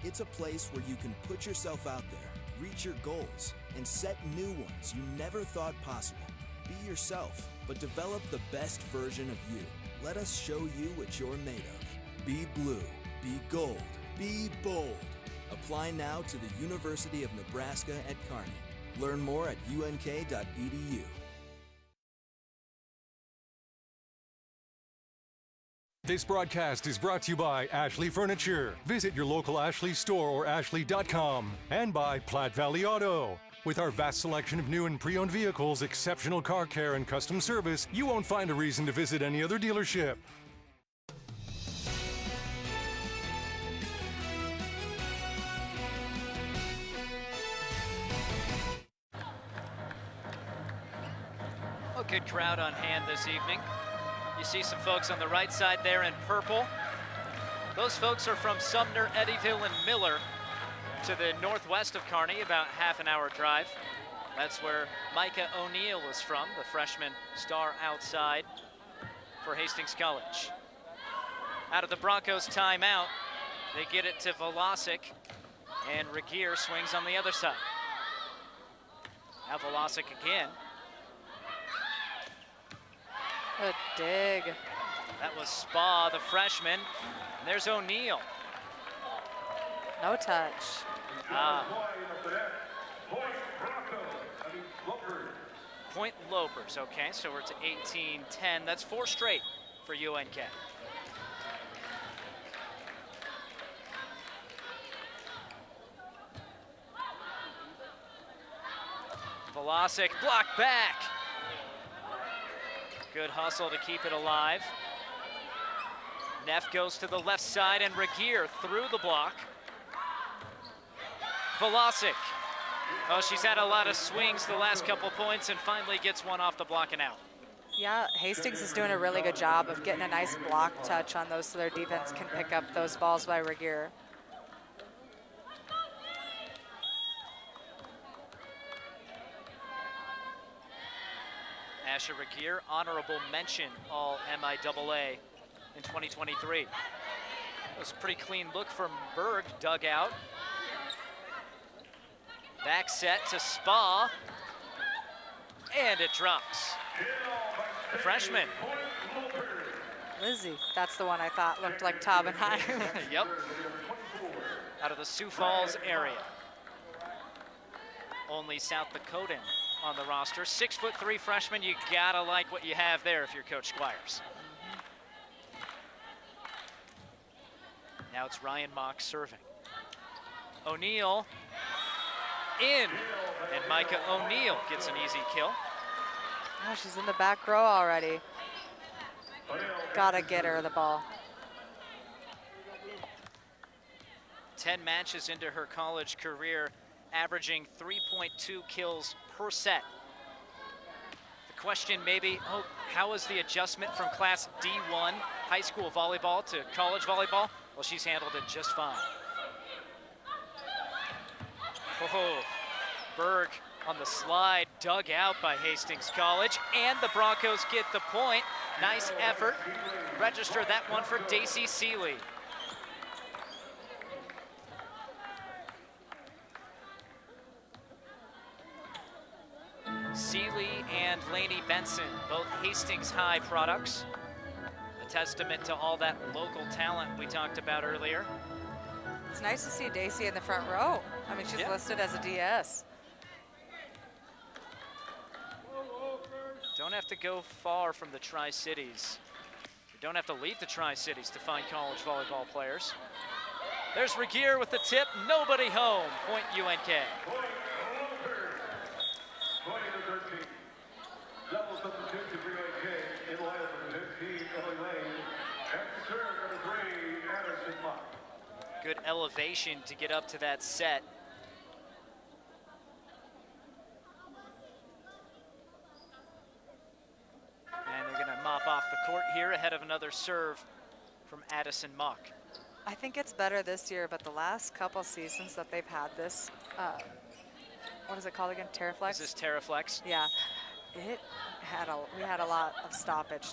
It's a place where you can put yourself out there, reach your goals, and set new ones you never thought possible. Be yourself, but develop the best version of you. Let us show you what you're made of. Be blue, be gold, be bold. Apply now to the University of Nebraska at Kearney. Learn more at unk.edu. This broadcast is brought to you by Ashley Furniture. Visit your local Ashley store or ashley.com. And by Platte Valley Auto. With our vast selection of new and pre-owned vehicles, exceptional car care, and custom service, you won't find a reason to visit any other dealership. good crowd on hand this evening. You see some folks on the right side there in purple. Those folks are from Sumner, Eddyville, and Miller, to the northwest of Kearny, about half an hour drive. That's where Micah O'Neill is from, the freshman star outside for Hastings College. Out of the Broncos timeout, they get it to Velasic, and Regier swings on the other side. Now Velasic again. Good dig. That was Spa, the freshman. And there's O'Neill. No touch. Point Lopers, okay, so we're to 18-10. That's 4 straight for UNK. Velasic, block back. Good hustle to keep it alive. Neff goes to the left side, and Regier through the block. Velasic. Oh, she's had a lot of swings the last couple points and finally gets one off the block and out. Yeah, Hastings is doing a really good job of getting a nice block touch on those so their defense can pick up those balls by Regier. Asher Regier, honorable mention all MIAA in 2023. It was a pretty clean look from Berg, dug out. Back set to Spa, and it drops. The freshman. Lizzie, that's the one I thought looked like Taubenheim. Yep. Out of the Sioux Falls area. Only South Dakotan on the roster. 6'3" freshman, you gotta like what you have there if you're Coach Squires. Now it's Ryan Mock serving. O'Neill in, and Micah O'Neill gets an easy kill. Oh, she's in the back row already. Gotta get her the ball. 10 matches into her college career, averaging 3.2 kills per set. The question maybe, how is the adjustment from Class D1 high school volleyball to college volleyball? Well, she's handled it just fine. Oh, Berg on the slide, dug out by Hastings College, and the Broncos get the point. Nice effort. Register that one for Daisy Seeley. Seeley and Lainey Benson, both Hastings High products. A testament to all that local talent we talked about earlier. It's nice to see Daisy in the front row. I mean, she's listed as a DS. Don't have to go far from the Tri-Cities. You don't have to leave the Tri-Cities to find college volleyball players. There's Regier with the tip, nobody home. Point UNK. Good elevation to get up to that set. And they're gonna mop off the court here ahead of another serve from Addison Mock. I think it's better this year, but the last couple seasons that they've had this, what is it called again, Terraflex? Is this Terraflex? Yeah, we had a lot of stoppage.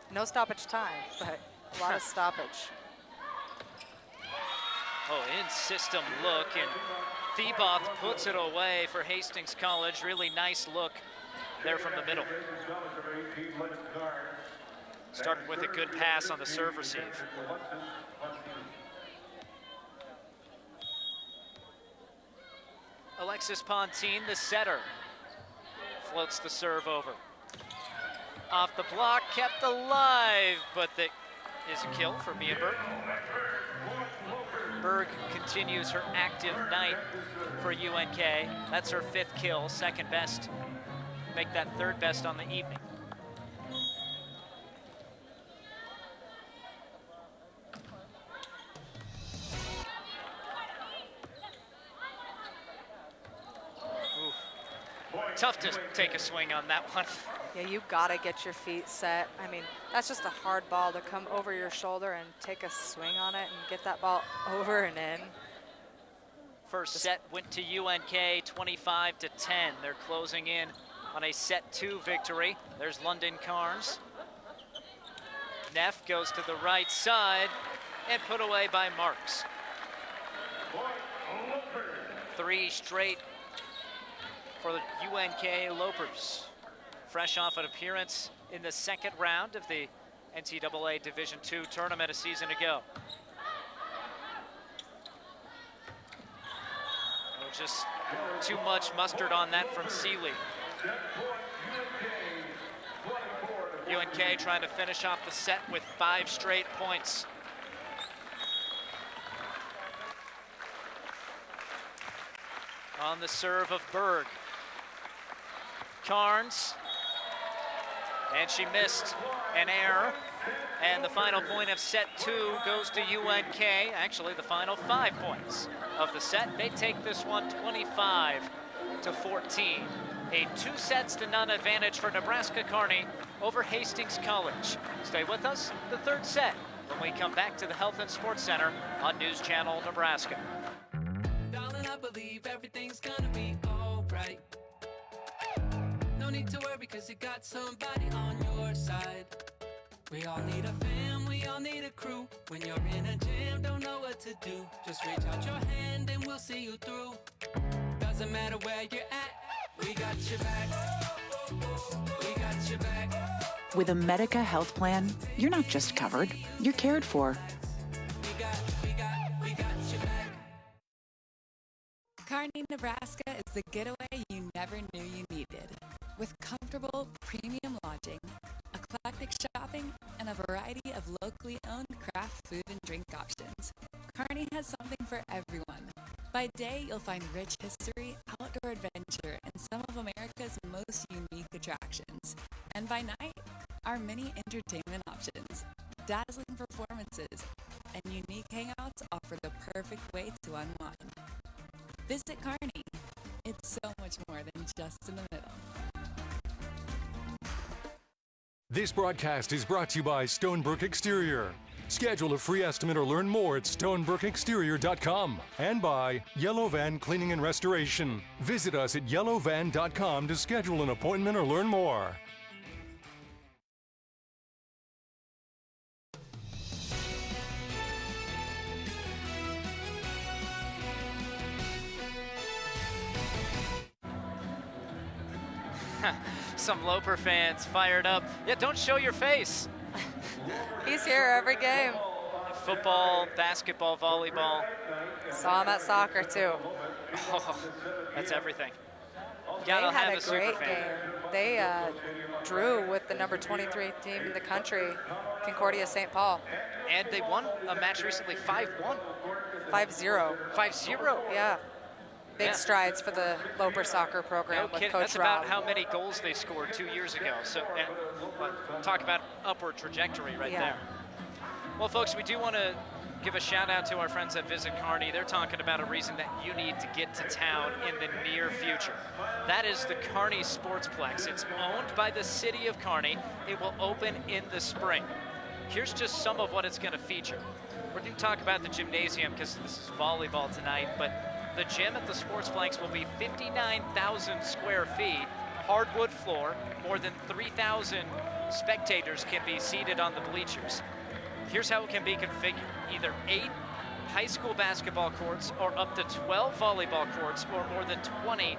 No stoppage time, but a lot of stoppage. Oh, in-system look, and Thiebath puts it away for Hastings College. Really nice look there from the middle. Started with a good pass on the serve receive. Alexis Pontine, the setter, floats the serve over. Off the block, kept alive, but that is a kill for Mia Berg. Berg continues her active night for UNK. That's her 5th kill, 2nd best. Make that 3rd best on the evening. Ooh. Tough to take a swing on that one. Yeah, you gotta get your feet set. I mean, that's just a hard ball to come over your shoulder and take a swing on it and get that ball over and in. First set went to UNK 25-10. They're closing in on a set 2 victory. There's London Carnes. Neff goes to the right side and put away by Marks. 3 straight for the UNK Lopers. Fresh off an appearance in the second round of the NCAA Division II tournament a season ago. Just too much mustard on that from Seeley. UNK trying to finish off the set with 5 straight points. On the serve of Berg. Carnes. And she missed an error. And the final point of set 2 goes to UNK. Actually, the final 5 points of the set. They take this one 25-14. A 2-0 advantage for Nebraska Kearney over Hastings College. Stay with us, the third set, when we come back to the Health and Sports Center on News Channel Nebraska. Darling, I believe everything's gonna be alright. No need to worry because you got somebody on your side. We all need a fam, we all need a crew. When you're in a jam, don't know what to do. Just reach out your hand and we'll see you through. Doesn't matter where you're at, we got your back. We got your back. With a Medica health plan, you're not just covered, you're cared for. We got your back. Kearny, Nebraska is the getaway you never knew you needed. With comfortable, premium lodging, eclectic shopping, and a variety of locally owned craft food and drink options, Kearny has something for everyone. By day, you'll find rich history, outdoor adventure, and some of America's most unique attractions. And by night, our many entertainment options, dazzling performances, and unique hangouts offer the perfect way to unwind. Visit Kearny. It's so much more than just in the middle. This broadcast is brought to you by Stonebrook Exterior. Schedule a free estimate or learn more at stonebrookexterior.com. And by Yellow Van Cleaning and Restoration. Visit us at yellowvan.com to schedule an appointment or learn more. Some Loper fans fired up. Yeah, don't show your face. He's here every game. Football, basketball, volleyball. Saw him at soccer too. Oh, that's everything. They had a great game. They drew with the number 23 team in the country, Concordia St. Paul. And they won a match recently, 5-1. 5-0. 5-0. Yeah. Big strides for the Loper soccer program with Coach That's Rob. about how many goals they scored 2 years ago. So talk about upward trajectory right there. Well, folks, we do want to give a shout out to our friends at Visit Kearny. They're talking about a reason that you need to get to town in the near future. That is the Kearny Sportsplex. It's owned by the city of Kearny. It will open in the spring. Here's just some of what it's going to feature. We're going to talk about the gymnasium because this is volleyball tonight, but the gym at the Sportsplex will be 59,000 square feet, hardwood floor, more than 3,000 spectators can be seated on the bleachers. Here's how it can be configured. Either 8 high school basketball courts or up to 12 volleyball courts or more than 20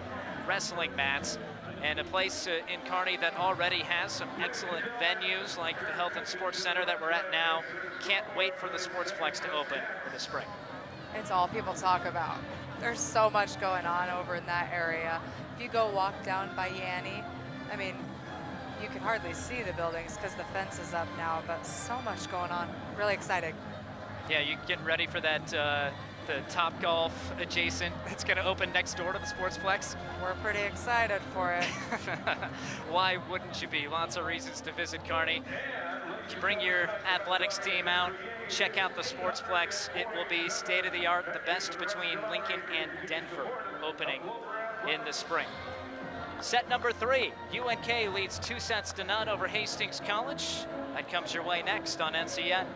wrestling mats. And a place in Kearny that already has some excellent venues like the Health and Sports Center that we're at now. Can't wait for the Sportsplex to open in the spring. It's all people talk about. There's so much going on over in that area. If you go walk down by Yanni, I mean, you can hardly see the buildings because the fence is up now, but so much going on. Really excited. Yeah, you getting ready for that, the Top Golf adjacent. It's going to open next door to the Sportsplex. We're pretty excited for it. Why wouldn't you be? Lots of reasons to visit Kearny. You bring your athletics team out, check out the Sportsplex. It will be state-of-the-art, the best between Lincoln and Denver, opening in the spring. Set number 3, UNK leads 2-0 over Hastings College. That comes your way next on NCN.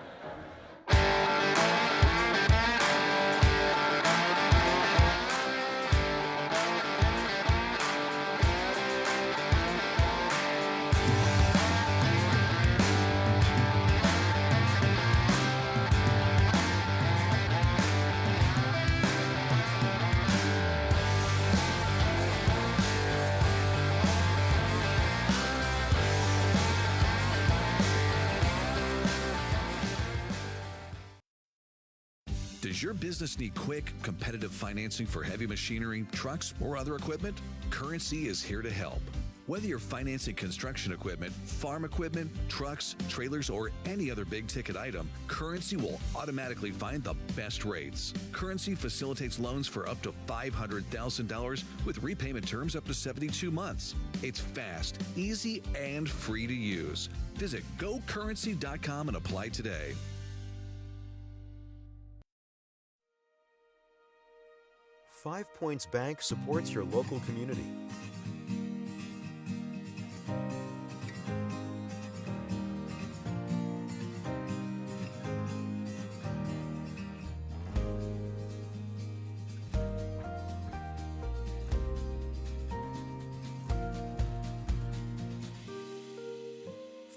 Does your business need quick, competitive financing for heavy machinery, trucks, or other equipment? Currency is here to help. Whether you're financing construction equipment, farm equipment, trucks, trailers, or any other big-ticket item, Currency will automatically find the best rates. Currency facilitates loans for up to $500,000 with repayment terms up to 72 months. It's fast, easy, and free to use. Visit gocurrency.com and apply today. Five Points Bank supports your local community.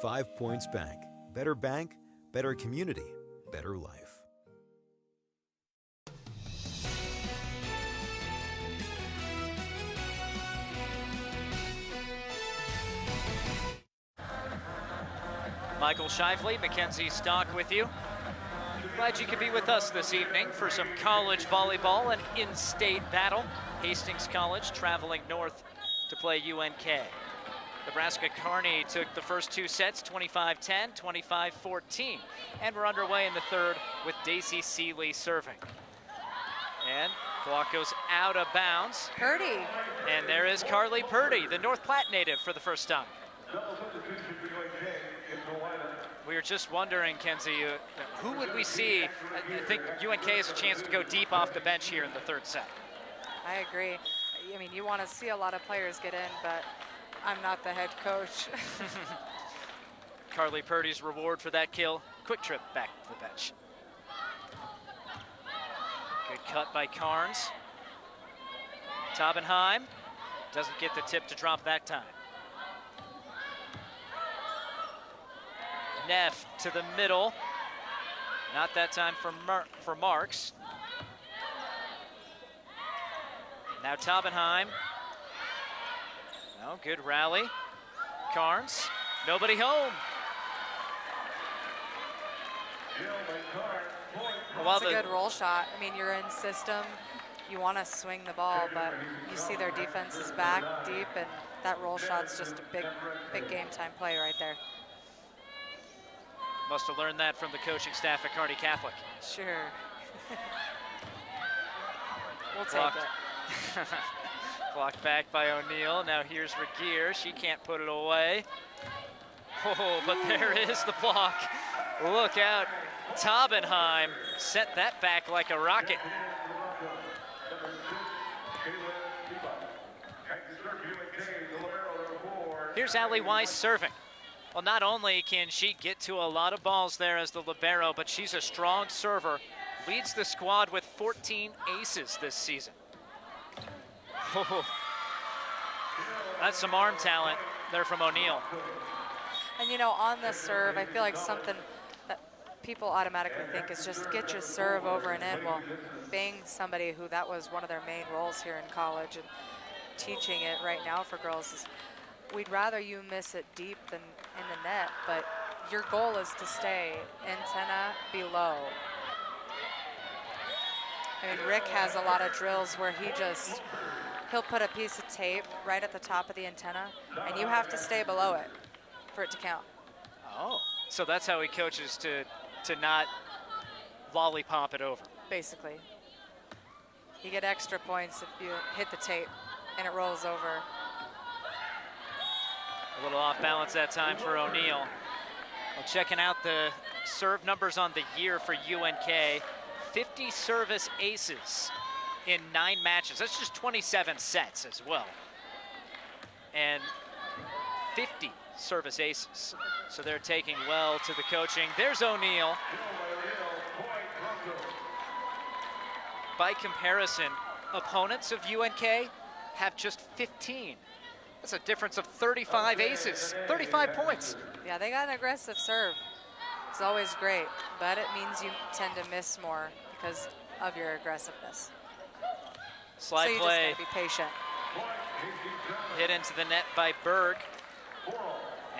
Five Points Bank. Bank, better community, better life. Michael Shively, Mackenzie Stock with you. Glad you could be with us this evening for some college volleyball and in-state battle. Hastings College traveling north to play UNK. Nebraska Kearny took the first 2 sets, 25-10, 25-14. And we're underway in the third with Daisy Seeley serving. And block goes out of bounds. Purdy. And there is Carly Purdy, the North Platte native, for the first time. We were just wondering, Kenzie, who would we see? I think UNK has a chance to go deep off the bench here in the third set. I agree. I mean, you want to see a lot of players get in, but I'm not the head coach. Carly Purdy's reward for that kill, quick trip back to the bench. Good cut by Carnes. Tabenheim doesn't get the tip to drop that time. Neff to the middle. Not that time for Marks. Now Tabenheim. No, good rally. Carnes, nobody home. Well, it's a good roll shot. I mean, you're in system. You want to swing the ball, but you see their defense is back deep, and that roll shot's just a big game time play right there. Must have learned that from the coaching staff at Kearny Catholic. Sure. We'll take it. Blocked back by O'Neill. Now here's Regier. She can't put it away. Oh, but there is the block. Look out. Tabenheim sent that back like a rocket. Here's Allie Weiss serving. Well, not only can she get to a lot of balls there as the libero, but she's a strong server. Leads the squad with 14 aces this season. Oh, that's some arm talent there from O'Neill. And you know, on the serve, I feel like something that people automatically think is just get your serve over and in. Well, being somebody who that was one of their main roles here in college and teaching it right now for girls is we'd rather you miss it deep than in the net, but your goal is to stay antenna below. I mean, Rick has a lot of drills where he'll put a piece of tape right at the top of the antenna, and you have to stay below it for it to count. Oh, so that's how he coaches to not lollipop it over. Basically. You get extra points if you hit the tape and it rolls over. A little off balance that time for O'Neill. Well, checking out the serve numbers on the year for UNK. 50 service aces in 9 matches. That's just 27 sets as well. 150 service aces. So they're taking well to the coaching. There's O'Neal. By comparison, opponents of UNK have just 15. That's a difference of 35 aces, 35 points. Yeah, they got an aggressive serve. It's always great, but it means you tend to miss more because of your aggressiveness. Slide so you play. Just gotta be patient. Hit into the net by Berg.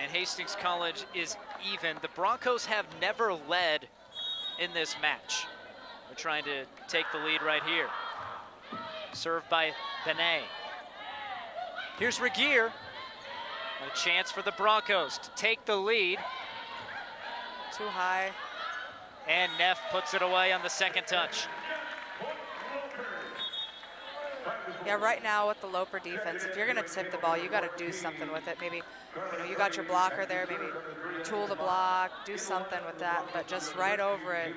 And Hastings College is even. The Broncos have never led in this match. We're trying to take the lead right here. Served by Benet. Here's Regier. And a chance for the Broncos to take the lead. Too high. And Neff puts it away on the second touch. Yeah, right now with the Loper defense, if you're going to tip the ball, you got to do something with it. Maybe, you got your blocker there, maybe tool the block, do something with that, but just right over it.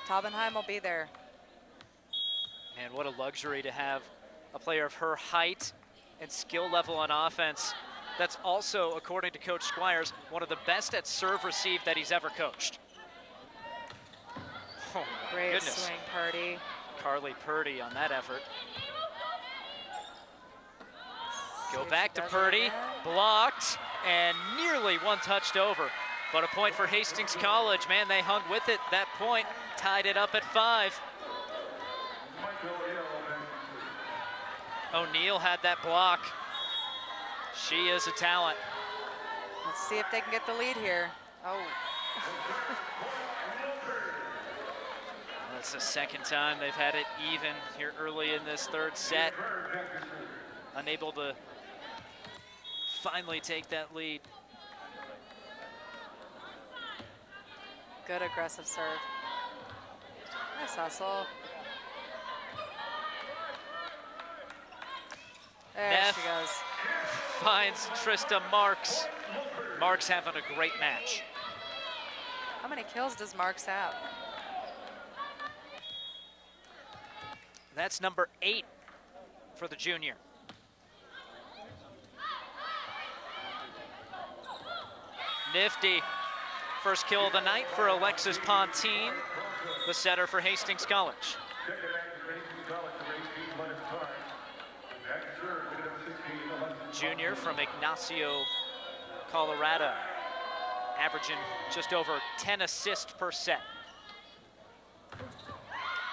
Taubenheim will be there. And what a luxury to have a player of her height and skill level on offense. That's also, according to Coach Squires, one of the best at serve receive that he's ever coached. Oh, great goodness. Swing, Purdy. Carly Purdy on that effort. Go back to Purdy, blocked, and nearly one touched over. But a point for Hastings College. Man, they hung with it that point, tied it up at 5. O'Neal had that block. She is a talent. Let's see if they can get the lead here. Oh. That's the second time they've had it even here early in this third set. Unable to finally take that lead. Good aggressive serve. Nice hustle. There Neff she goes. finds Trista Marks. Marks having a great match. How many kills does Marks have? That's number 8 for the junior. Nifty. First kill of the night for Alexis Pontine, the setter for Hastings College. Junior from Ignacio, Colorado, averaging just over 10 assists per set.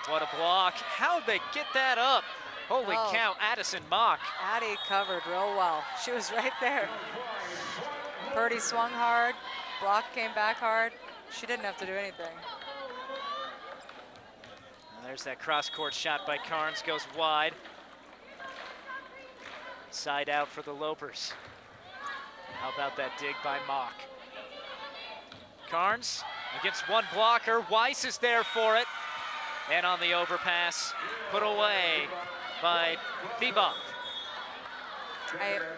What a block. How'd they get that up? Holy cow, Addison Mock. Addie covered real well. She was right there. Purdy swung hard, block came back hard. She didn't have to do anything. And there's that cross-court shot by Carnes, goes wide. Side out for the Lopers. How about that dig by Mock? Carnes against one blocker. Weiss is there for it. And on the overpass, put away by Theboff.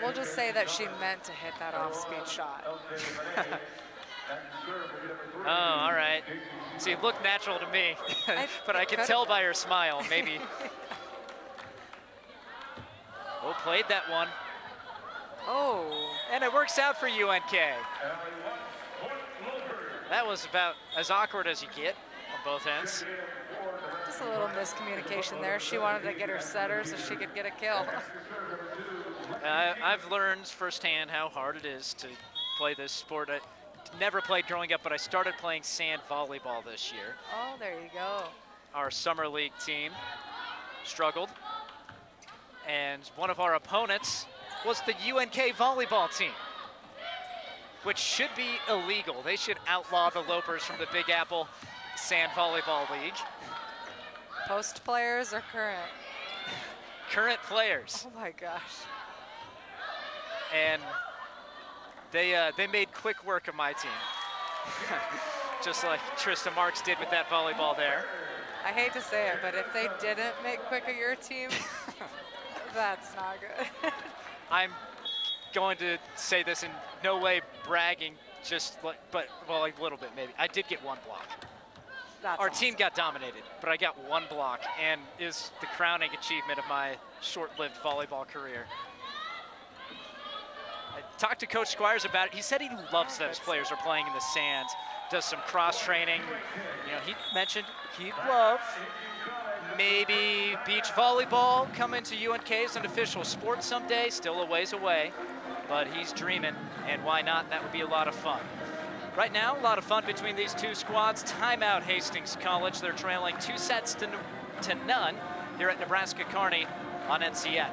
We'll just say that she meant to hit that off-speed shot. Oh, all right. See, it looked natural to me, but I could tell by her smile, maybe. Oh, played that one. Oh. And it works out for UNK. That was about as awkward as you get on both ends. Just a little miscommunication there. She wanted to get her setter so she could get a kill. I've learned firsthand how hard it is to play this sport. I never played growing up, but I started playing sand volleyball this year. Oh, there you go. Our summer league team struggled, and one of our opponents was the UNK volleyball team, which should be illegal. They should outlaw the Lopers from the Big Apple Sand Volleyball League. Post players or current? Current players. Oh my gosh. And they made quick work of my team. Just like Trista Marks did with that volleyball there. I hate to say it, but if they didn't make quick of your team, that's not good. I'm going to say this in no way bragging, just like, but well, like a little bit maybe. I did get one block. That's Our awesome. team got dominated, but I got one block, and is the crowning achievement of my short-lived volleyball career. talked to Coach Squires about it. He said he loves that his players are playing in the sand, does some cross training. You know, he mentioned he'd love maybe beach volleyball coming to UNK as an official sport someday, still a ways away, but he's dreaming, and why not? That would be a lot of fun. Right now, a lot of fun between these two squads. Timeout Hastings College. They're trailing 2 sets to none here at Nebraska Kearny on NCN.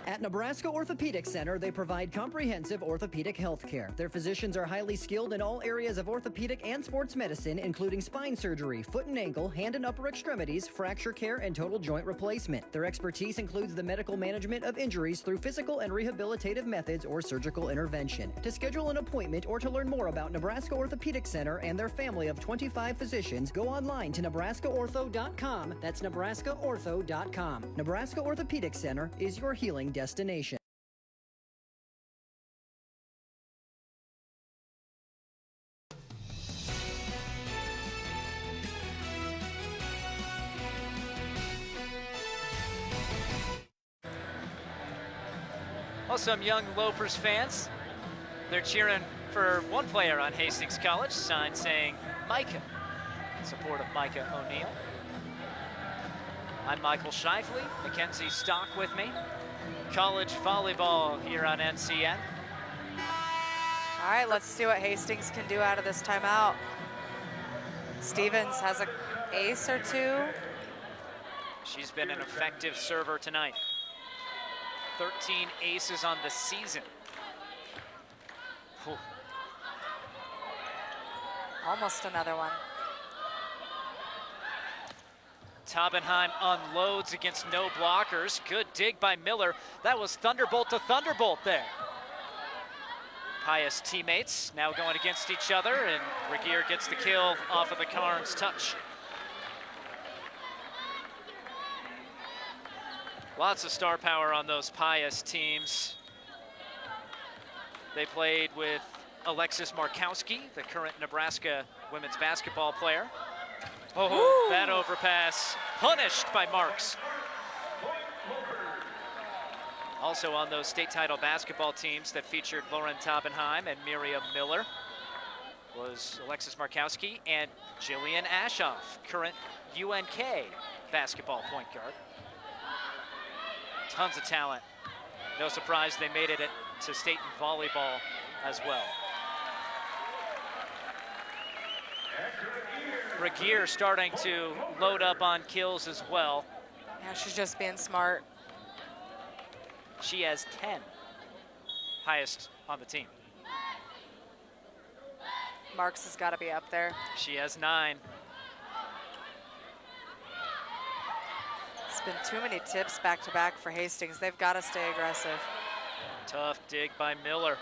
At Nebraska Orthopedic Center, they provide comprehensive orthopedic health care. Their physicians are highly skilled in all areas of orthopedic and sports medicine, including spine surgery, foot and ankle, hand and upper extremities, fracture care, and total joint replacement. Their expertise includes the medical management of injuries through physical and rehabilitative methods or surgical intervention. To schedule an appointment or to learn more about Nebraska Orthopedic Center and their family of 25 physicians, go online to nebraskaortho.com. That's nebraskaortho.com. Nebraska Orthopedic Center is your healing destination. Well, some young Lopers fans, they're cheering for one player on Hastings College, sign saying Micah, in support of Micah O'Neill. I'm Michael Shifley, Mackenzie Stock with me. College volleyball here on NCN. All right, let's see what Hastings can do out of this timeout. Stevens has an ace or two. She's been an effective server tonight. 13 aces on the season. Whew. Almost another one. Taubenheim unloads against no blockers. Good dig by Miller. That was thunderbolt to thunderbolt there. Pius teammates now going against each other, and Regier gets the kill off of the Carnes touch. Lots of star power on those Pius teams. They played with Alexis Markowski, the current Nebraska women's basketball player. Oh, woo! That overpass punished by Marks. Also on those state title basketball teams that featured Lauren Taubenheim and Miriam Miller was Alexis Markowski and Jillian Ashoff, current UNK basketball point guard. Tons of talent. No surprise they made it to state in volleyball as well. Regier starting to load up on kills as well. Yeah, she's just being smart. She has 10, highest on the team. Marks has got to be up there. She has 9. It's been too many tips back to back for Hastings. They've got to stay aggressive. Tough dig by Miller.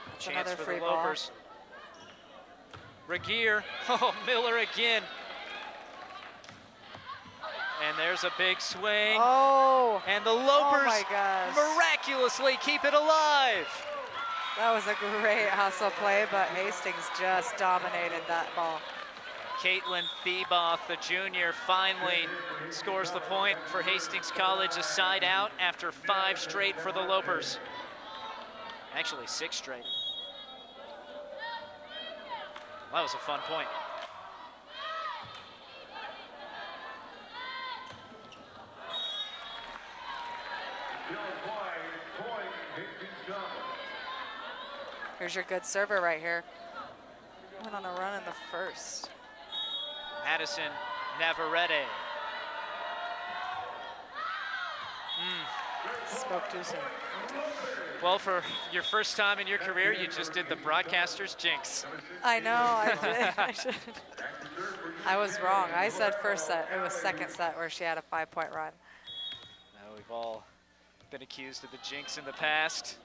That's Chance another for free the ball. Lopers. Regier, oh, Miller again. And there's a big swing. Oh! And the Lopers my gosh. miraculously keep it alive. That was a great hustle play, but Hastings just dominated that ball. Caitlin Thiebaugh, the junior, finally scores the point for Hastings College, a side out after 5 straight for the Lopers. Actually, 6 straight. That was a fun point. Here's your good server right here. Went on a run in the first. Madison Navarrete. Spoke too soon. Well, for your first time in your career, you just did the broadcaster's jinx. I know, I did. I was wrong. I said first set. It was second set where she had a 5-point run. Now we've all been accused of the jinx in the past.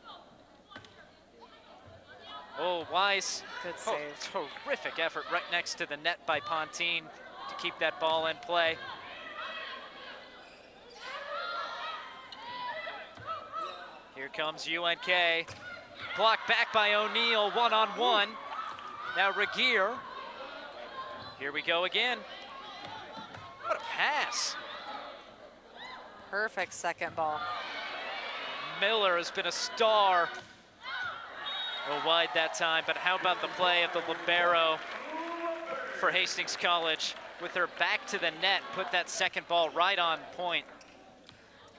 Oh, Weiss. Good save. Oh, terrific effort right next to the net by Pontine to keep that ball in play. Here comes UNK. Blocked back by O'Neill, one-on-one. Now Regier. Here we go again. What a pass. Perfect second ball. Miller has been a star. Oh, wide that time, but how about the play of the libero for Hastings College? With her back to the net, put that second ball right on point.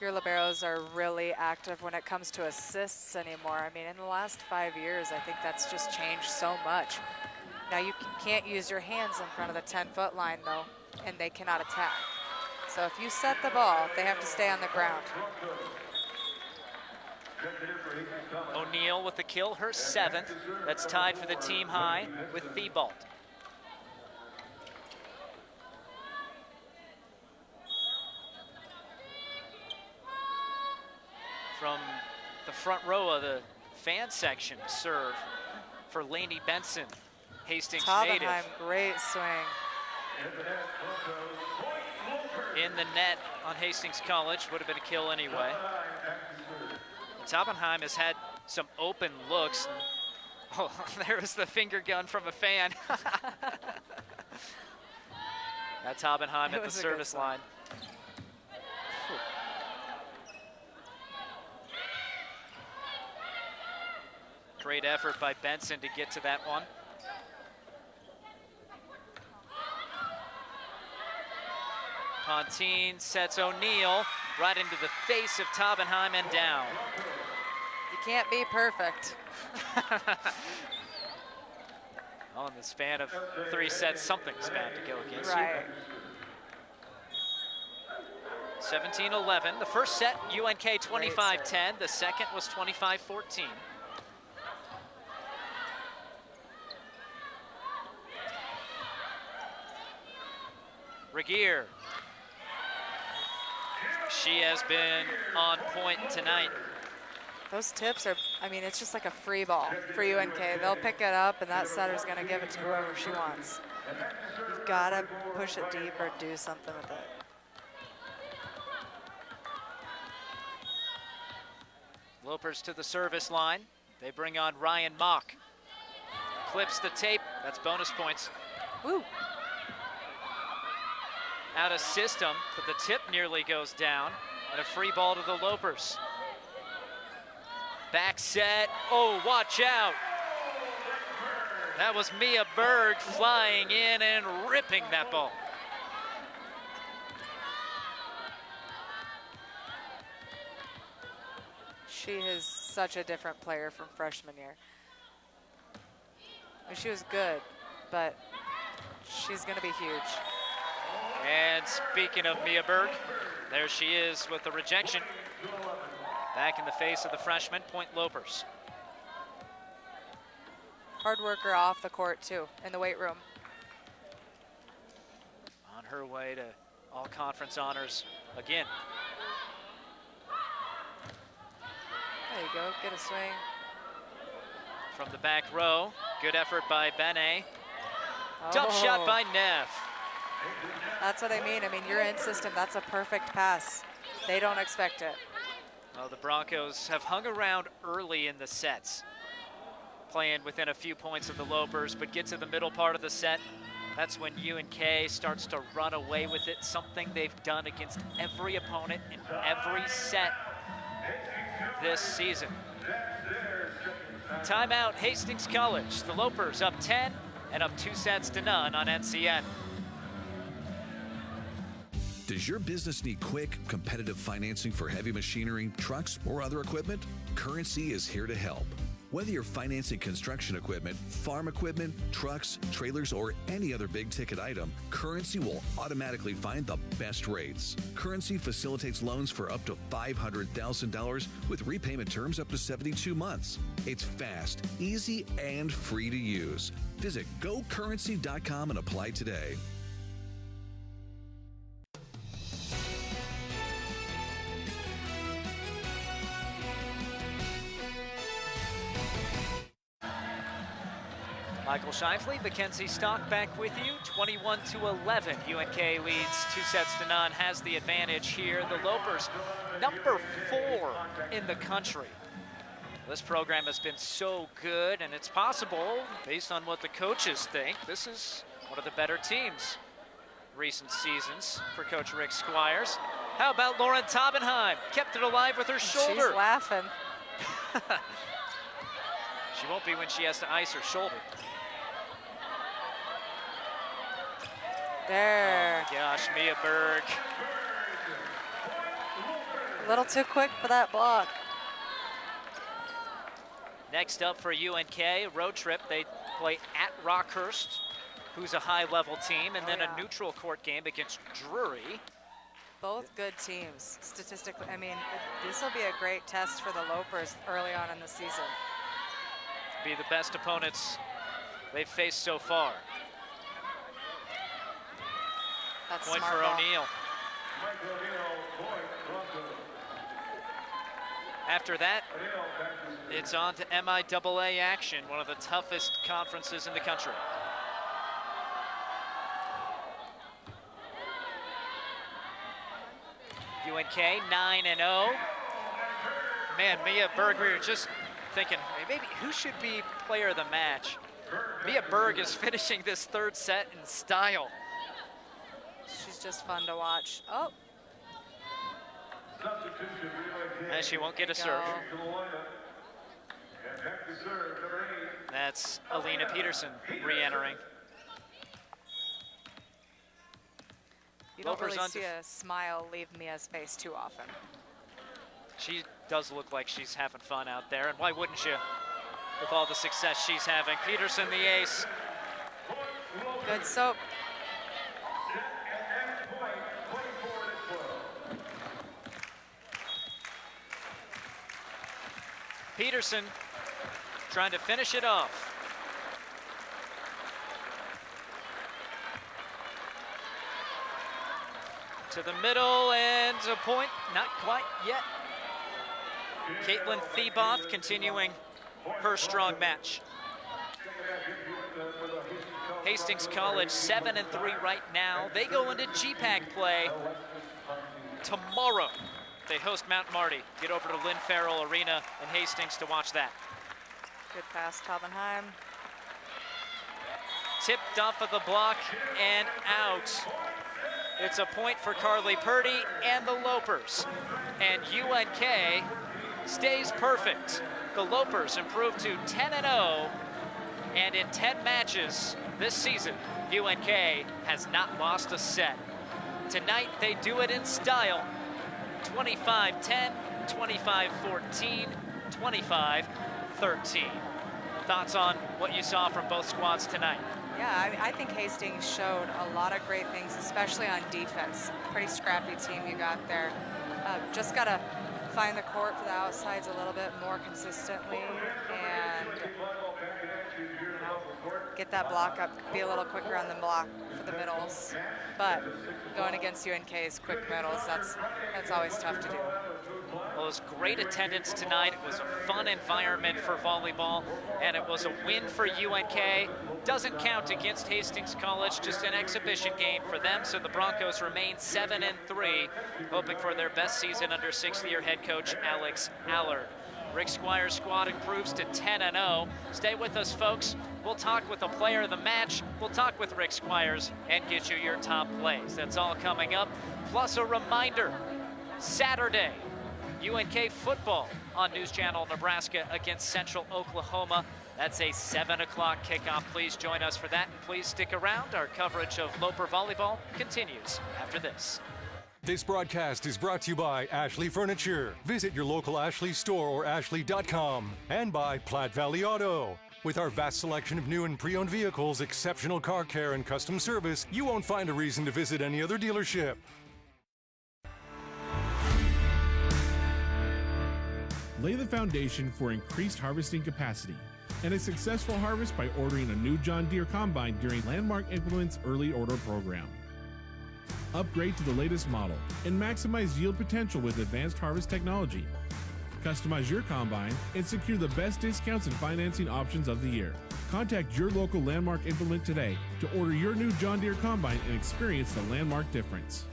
Your liberos are really active when it comes to assists anymore. I mean, in the last 5 years, I think that's just changed so much. Now you can't use your hands in front of the 10-foot line though, and they cannot attack. So if you set the ball, they have to stay on the ground. O'Neill with the kill, her 7th. That's tied for the team high with Thibault. From the front row of the fan section, serve for Lainey Benson, Hastings native. Tottenham, great swing. In the net on Hastings College, would have been a kill anyway. Toppenheim has had some open looks. Oh, there was the finger gun from a fan. That's Toppenheim at the service line. Great effort by Benson to get to that one. Pontine sets O'Neill right into the face of Toppenheim and down. You can't be perfect. Well, in the span of 3 sets, something's bound to go against right. you. 17-11. The first set, UNK 25-10. The second was 25-14. Regier. She has been on point tonight. Those tips are, I mean, it's just like a free ball for UNK. They'll pick it up, and that setter's going to give it to whoever she wants. You've got to push it deep or do something with it. Lopers to the service line. They bring on Ryan Mock. Clips the tape. That's bonus points. Woo. Out of system, but the tip nearly goes down. And a free ball to the Lopers. Back set. Oh, watch out. That was Mia Berg flying in and ripping that ball. She is such a different player from freshman year. I mean, she was good, but she's going to be huge. And speaking of Mia Berg, there she is with the rejection. Back in the face of the freshman, point Lopers. Hard worker off the court, too, in the weight room. On her way to all-conference honors again. There you go, get a swing. From the back row, good effort by Benet. Dump shot by Neff. That's what I mean. I mean, you're in system. That's a perfect pass. They don't expect it. Well, the Broncos have hung around early in the sets, playing within a few points of the Lopers, but get to the middle part of the set. That's when UNK starts to run away with it, something they've done against every opponent in every set this season. Timeout, Hastings College. The Lopers up 10 and up 2-0 on NCN. Does your business need quick, competitive financing for heavy machinery, trucks, or other equipment? Currency is here to help. Whether you're financing construction equipment, farm equipment, trucks, trailers, or any other big-ticket item, Currency will automatically find the best rates. Currency facilitates loans for up to $500,000 with repayment terms up to 72 months. It's fast, easy, and free to use. Visit gocurrency.com and apply today. Michael Shifley, Mackenzie Stock back with you. 21-11. UNK leads 2-0, has the advantage here. The Lopers, number 4 in the country. This program has been so good, and it's possible, based on what the coaches think, this is one of the better teams recent seasons for Coach Rick Squires. How about Lauren Taubenheim? Kept it alive with her shoulder. She's laughing. She won't be when she has to ice her shoulder. There. Oh my gosh, Mia Berg. A little too quick for that block. Next up for UNK, road trip. They play at Rockhurst, who's a high-level team, and then a neutral court game against Drury. Both good teams, statistically. I mean, this will be a great test for the Lopers early on in the season. Be the best opponents they've faced so far. That's point smart for ball. O'Neill. After that, it's on to MIAA action, one of the toughest conferences in the country. UNK 9-0. Man, Mia Berg, we were just thinking, maybe who should be player of the match? Mia Berg is finishing this third set in style. She's just fun to watch. Oh. And she won't get a serve. That's Alina Peterson re-entering. You don't really see a smile leave Mia's face too often. She does look like she's having fun out there, and why wouldn't you with all the success she's having? Peterson, the ace. Good soap. Peterson trying to finish it off. To the middle and a point, not quite yet. Caitlin Theboth continuing her strong match. Hastings College 7-3 right now. They go into GPAC play tomorrow. They host Mount Marty. Get over to Lynn Farrell Arena in Hastings to watch that. Good pass, Taubenheim. Tipped off of the block and out. It's a point for Carly Purdy and the Lopers. And UNK stays perfect. The Lopers improve to 10-0. And in 10 matches this season, UNK has not lost a set. Tonight, they do it in style. 25-10, 25-14, 25-13. Thoughts on what you saw from both squads tonight? Yeah, I think Hastings showed a lot of great things, especially on defense. Pretty scrappy team you got there. Just got to find the court for the outsides a little bit more consistently and get that block up, be a little quicker on the block for the middles. But going against UNK's quick middles, that's always tough to do. Well, it was great attendance tonight. It was a fun environment for volleyball, and it was a win for UNK. Doesn't count against Hastings College, just an exhibition game for them, so the Broncos remain 7-3, hoping for their best season under sixth-year head coach Alex Allard. Rick Squire's squad improves to 10-0. Stay with us, folks. We'll talk with a player of the match. We'll talk with Rick Squires and get you your top plays. That's all coming up. Plus a reminder, Saturday, UNK football on News Channel Nebraska against Central Oklahoma. That's a 7 o'clock kickoff. Please join us for that, and please stick around. Our coverage of Loper volleyball continues after this. This broadcast is brought to you by Ashley Furniture. Visit your local Ashley store or ashley.com. And by Platte Valley Auto. With our vast selection of new and pre-owned vehicles, exceptional car care, and custom service, you won't find a reason to visit any other dealership. Lay the foundation for increased harvesting capacity and a successful harvest by ordering a new John Deere combine during Landmark Implement's early order program. Upgrade to the latest model and maximize yield potential with advanced harvest technology. Customize your combine and secure the best discounts and financing options of the year. Contact your local Landmark Implement today to order your new John Deere combine and experience the Landmark difference.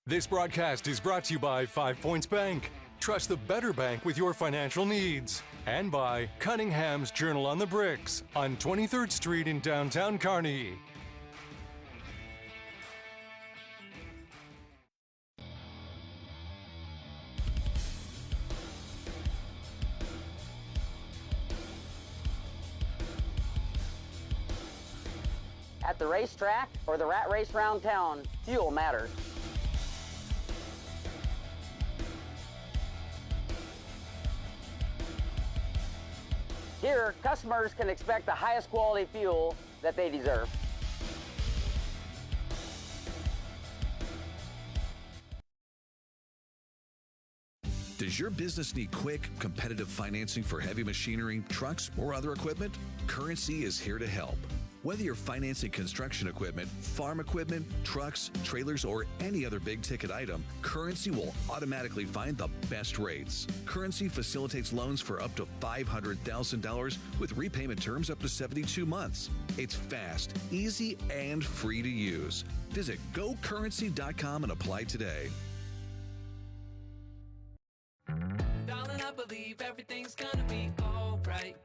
This broadcast is brought to you by 5 Points Bank. Trust the better bank with your financial needs. And by Cunningham's Journal on the Bricks on 23rd Street in downtown Kearny. At the racetrack or the rat race round town, fuel matters. Here, customers can expect the highest quality fuel that they deserve. Does your business need quick, competitive financing for heavy machinery, trucks, or other equipment? Currency is here to help. Whether you're financing construction equipment, farm equipment, trucks, trailers, or any other big ticket item, Currency will automatically find the best rates. Currency facilitates loans for up to $500,000 with repayment terms up to 72 months. It's fast, easy, and free to use. Visit gocurrency.com and apply today. Darling, I believe everything's gonna be alright.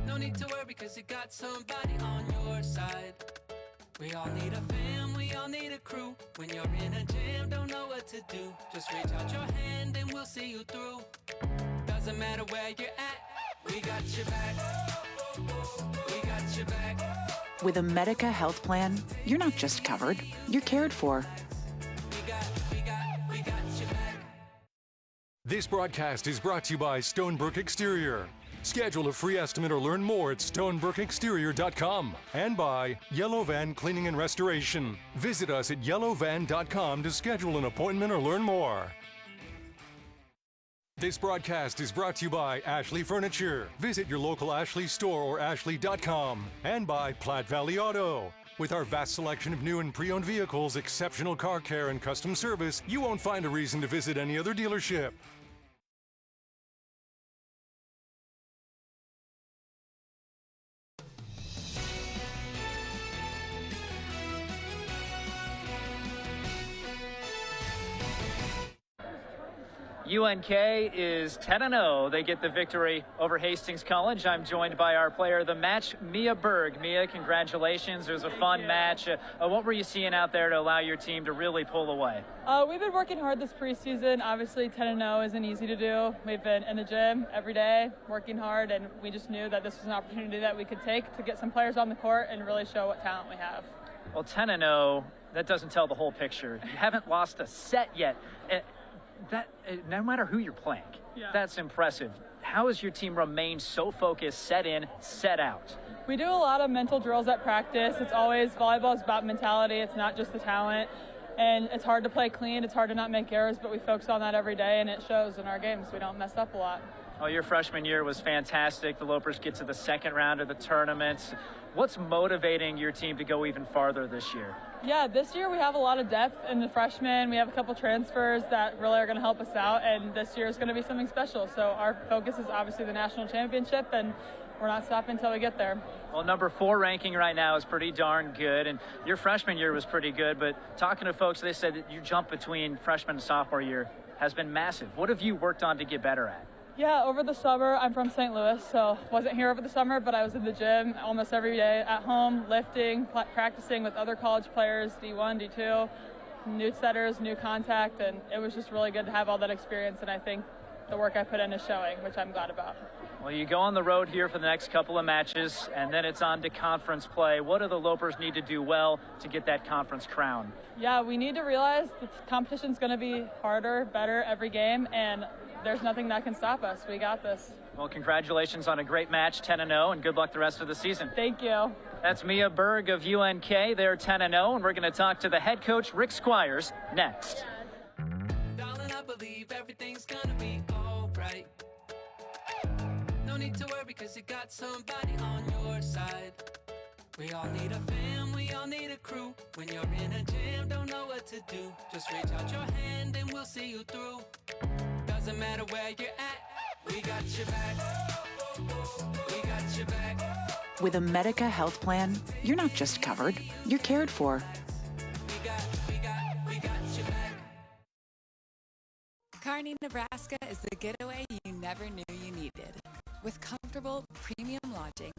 No need to worry because you got somebody on your side. We all need a fam, we all need a crew. When you're in a jam, don't know what to do. Just reach out your hand and we'll see you through. Doesn't matter where you're at, we got your back. We got your back. With a Medica health plan, you're not just covered, you're cared for. We got your back. This broadcast is brought to you by Stonebrook Exterior. Schedule a free estimate or learn more at stonebrookexterior.com. And by Yellow Van Cleaning and Restoration. Visit us at yellowvan.com to schedule an appointment or learn more. This broadcast is brought to you by Ashley Furniture. Visit your local Ashley store or ashley.com. And by Platte Valley Auto. With our vast selection of new and pre-owned vehicles, exceptional car care, and custom service, you won't find a reason to visit any other dealership. UNK is 10-0. They get the victory over Hastings College. I'm joined by our player of the match, Mia Berg. Mia, congratulations. It was a fun match. What were you seeing out there to allow your team to really pull away? We've been working hard this preseason. Obviously, 10-0 isn't easy to do. We've been in the gym every day, working hard, and we just knew that this was an opportunity that we could take to get some players on the court and really show what talent we have. Well, 10-0, that doesn't tell the whole picture. You haven't lost a set yet. No matter who you're playing, that's impressive. How has your team remained so focused, set in, set out? We do a lot of mental drills at practice. It's always, volleyball is about mentality. It's not just the talent. And it's hard to play clean. It's hard to not make errors, but we focus on that every day, and it shows in our games. We don't mess up a lot. Well, your freshman year was fantastic. The Lopers get to the second round of the tournament. What's motivating your team to go even farther this year? Yeah, this year we have a lot of depth in the freshmen. We have a couple transfers that really are going to help us out, and this year is going to be something special. So our focus is obviously the national championship, and we're not stopping until we get there. Well, number 4 ranking right now is pretty darn good, and your freshman year was pretty good, but talking to folks, they said that your jump between freshman and sophomore year has been massive. What have you worked on to get better at? Yeah, over the summer, I'm from St. Louis, so wasn't here over the summer, but I was in the gym almost every day at home, lifting, practicing with other college players, D1, D2, new setters, new contact, and it was just really good to have all that experience, and I think the work I put in is showing, which I'm glad about. Well, you go on the road here for the next couple of matches, and then it's on to conference play. What do the Lopers need to do well to get that conference crown? Yeah, we need to realize that the competition's going to be harder, better every game, and there's nothing that can stop us. We got this. Well, congratulations on a great match, 10-0, and good luck the rest of the season. Thank you. That's Mia Berg of UNK. They're 10-0, and we're going to talk to the head coach, Rick Squires, next. Darling, I believe everything's gonna be alright. No need to worry because you got somebody on your side. We all need a fam, we all need a crew. When you're in a jam, don't know what to do. Just reach out your hand and we'll see you through. Doesn't matter where you're at, we got your back. We got your back. With a Medica health plan, you're not just covered, you're cared for. We got your back. Kearny, Nebraska is the getaway you never knew you needed. With comfortable, premium lodging,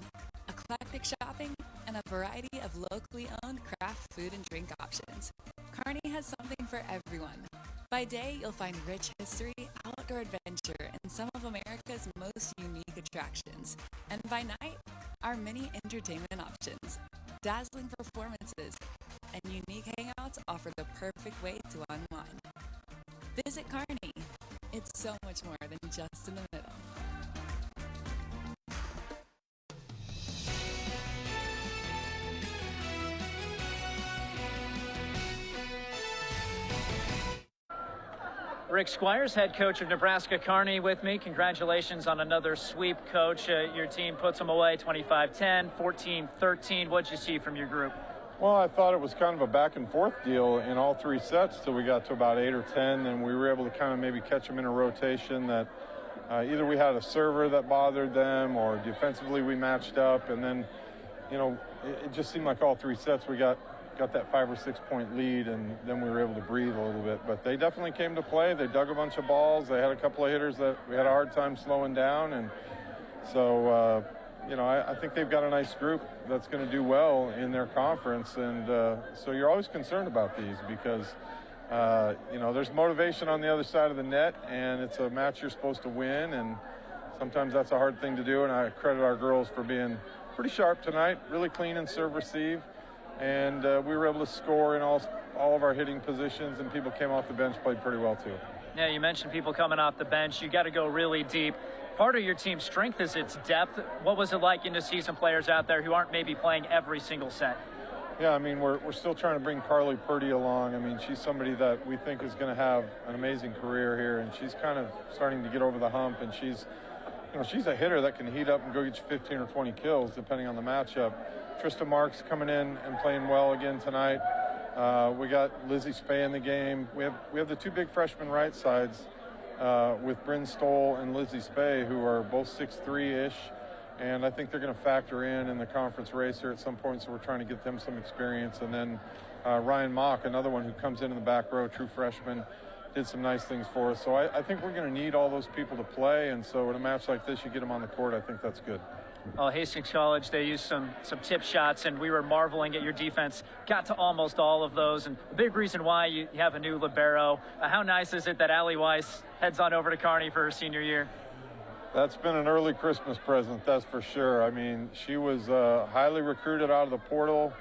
eclectic shopping, and a variety of locally owned craft food and drink options, Kearny has something for everyone. By day, you'll find rich history, outdoor adventure, and some of America's most unique attractions. And by night, our many entertainment options. dazzling performances, and unique hangouts offer the perfect way to unwind. Visit Kearny. It's so much more than just in the middle. Rick Squires, head coach of Nebraska Kearny, with me. Congratulations on another sweep, Coach. Your team puts them away 25-10, 14-13. What'd you see from your group? Well, I thought it was kind of a back and forth deal in all three sets till we got to about 8 or 10, and we were able to kind of maybe catch them in a rotation that either we had a server that bothered them or defensively we matched up, and then, you know, it just seemed like all three sets we got that 5 or 6 point lead, and then we were able to breathe a little bit. But they definitely came to play. They dug a bunch of balls. They had a couple of hitters that we had a hard time slowing down, and so you know, I think they've got a nice group that's going to do well in their conference, and so you're always concerned about these because you know, there's motivation on the other side of the net, and it's a match you're supposed to win, and sometimes that's a hard thing to do. And I credit our girls for being pretty sharp tonight, really clean in serve receive. And we were able to score in all of our hitting positions, and people came off the bench, played pretty well too. Yeah, you mentioned people coming off the bench. You got to go really deep. Part of your team's strength is its depth. What was it like to see some players out there who aren't maybe playing every single set? Yeah, I mean, we're still trying to bring Carly Purdy along. I mean, she's somebody that we think is going to have an amazing career here, and she's kind of starting to get over the hump, and she's a hitter that can heat up and go get you 15 or 20 kills depending on the matchup. Trista Marks coming in and playing well again tonight. We got Lizzie Spay in the game. We have the two big freshman right sides with Bryn Stoll and Lizzie Spay, who are both 6'3"-ish, and I think they're going to factor in the conference race here at some point, so we're trying to get them some experience. And then Ryan Mock, another one who comes in the back row, true freshman, did some nice things for us. So I think we're going to need all those people to play, and so in a match like this, you get them on the court, I think that's good. Well, Hastings College, they used some tip shots, and we were marveling at your defense. Got to almost all of those, and a big reason why you have a new libero. How nice is it that Allie Weiss heads on over to Kearny for her senior year? That's been an early Christmas present, that's for sure. I mean, she was highly recruited out of the portal.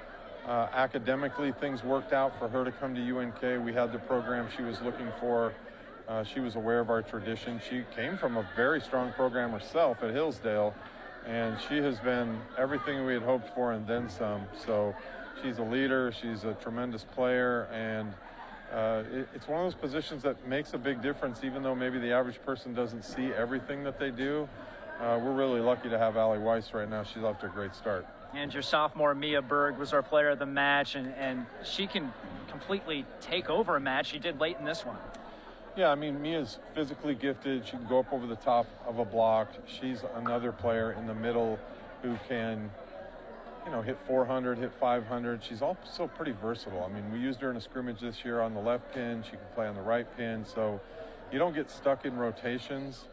Academically, things worked out for her to come to UNK. We had the program she was looking for. She was aware of our tradition. She came from a very strong program herself at Hillsdale, and she has been everything we had hoped for and then some. So she's a leader, she's a tremendous player, and it's one of those positions that makes a big difference, even though maybe the average person doesn't see everything that they do. We're really lucky to have Allie Weiss right now. She's off to a great start. And your sophomore, Mia Berg, was our player of the match, and she can completely take over a match. She did late in this one. Yeah, I mean, Mia's physically gifted. She can go up over the top of a block. She's another player in the middle who can, you know, hit 400, hit 500. She's also pretty versatile. I mean, we used her in a scrimmage this year on the left pin. She can play on the right pin. So you don't get stuck in rotations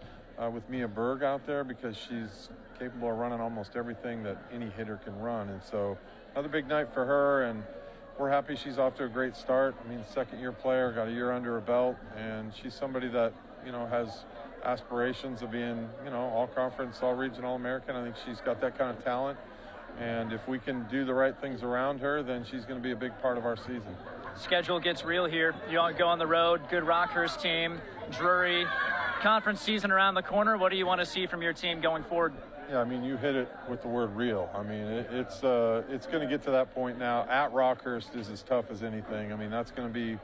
with Mia Berg out there because she's capable of running almost everything that any hitter can run. And so another big night for her, and we're happy she's off to a great start. I mean, second-year player, got a year under her belt, and she's somebody that, you know, has aspirations of being, you know, all-conference, all-region, all-American. I think she's got that kind of talent, and if we can do the right things around her, then she's going to be a big part of our season. Schedule gets real here. You go on the road, good Rockhurst team, Drury, conference season around the corner. What do you want to see from your team going forward? Yeah, I mean, you hit it with the word real. I mean, it's going to get to that point now. At Rockhurst is as tough as anything. I mean, that's going to be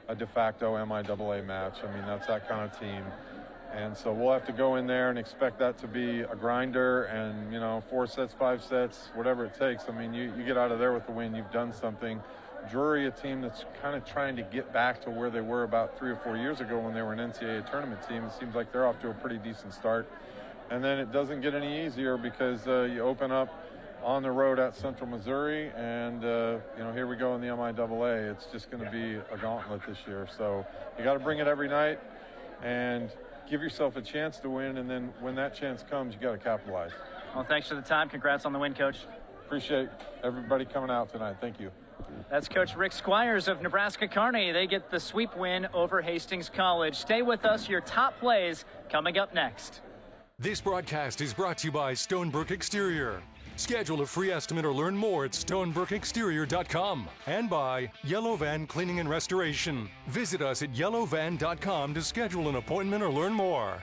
a de facto MIAA match. I mean, that's that kind of team. And so we'll have to go in there and expect that to be a grinder and, you know, 4 sets, 5 sets, whatever it takes. I mean, you get out of there with the win, you've done something. Drury, a team that's kind of trying to get back to where they were about 3 or 4 years ago when they were an NCAA tournament team. It seems like they're off to a pretty decent start. And then it doesn't get any easier because you open up on the road at Central Missouri, and you know, here we go in the MIAA. It's just going to be a gauntlet this year. So you got to bring it every night and give yourself a chance to win, and then when that chance comes, you got to capitalize. Well, thanks for the time. Congrats on the win, Coach. Appreciate everybody coming out tonight. Thank you. That's Coach Rick Squires of Nebraska Kearny. They get the sweep win over Hastings College. Stay with us. Your top plays coming up next. This broadcast is brought to you by Stonebrook Exterior. Schedule a free estimate or learn more at stonebrookexterior.com and by Yellow Van Cleaning and Restoration. Visit us at yellowvan.com to schedule an appointment or learn more.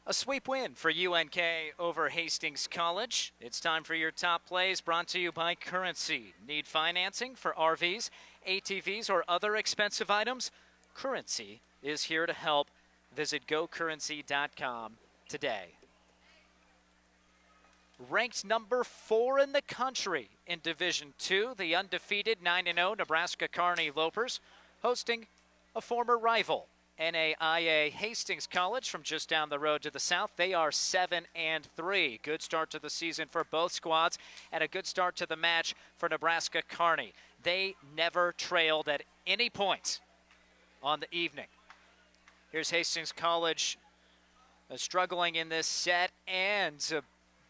A sweep win for UNK over Hastings College. It's time for your top plays, brought to you by Currency. Need financing for RVs, ATVs, or other expensive items? Currency is here to help. Visit gocurrency.com today. Ranked number 4 in the country in Division II, the undefeated 9-0 Nebraska Kearny Lopers, hosting a former rival, NAIA Hastings College, from just down the road to the south. They are 7-3. Good start to the season for both squads, and a good start to the match for Nebraska Kearny. They never trailed at any point on the evening. Here's Hastings College struggling in this set, and a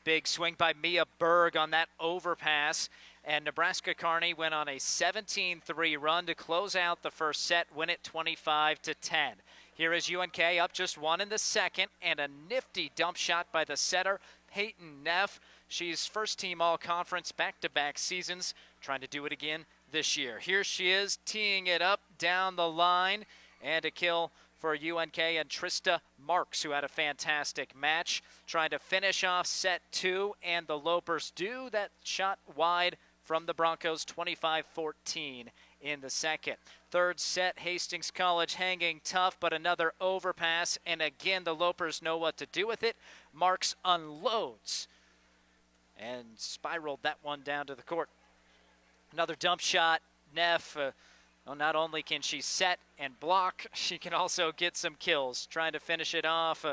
big swing by Mia Berg on that overpass. And Nebraska Kearny went on a 17-3 run to close out the first set, win it 25-10. Here is UNK up just 1 in the second, and a nifty dump shot by the setter, Peyton Neff. She's first-team all-conference back-to-back seasons, trying to do it again this year. Here she is, teeing it up down the line, and a kill for UNK and Trista Marks, who had a fantastic match, trying to finish off set 2, and the Lopers do that shot wide from the Broncos, 25-14 in the second. Third set, Hastings College hanging tough, but another overpass, and again the Lopers know what to do with it. Marks unloads and spiraled that one down to the court. Another dump shot. Neff, not only can she set and block, she can also get some kills. Trying to finish it off.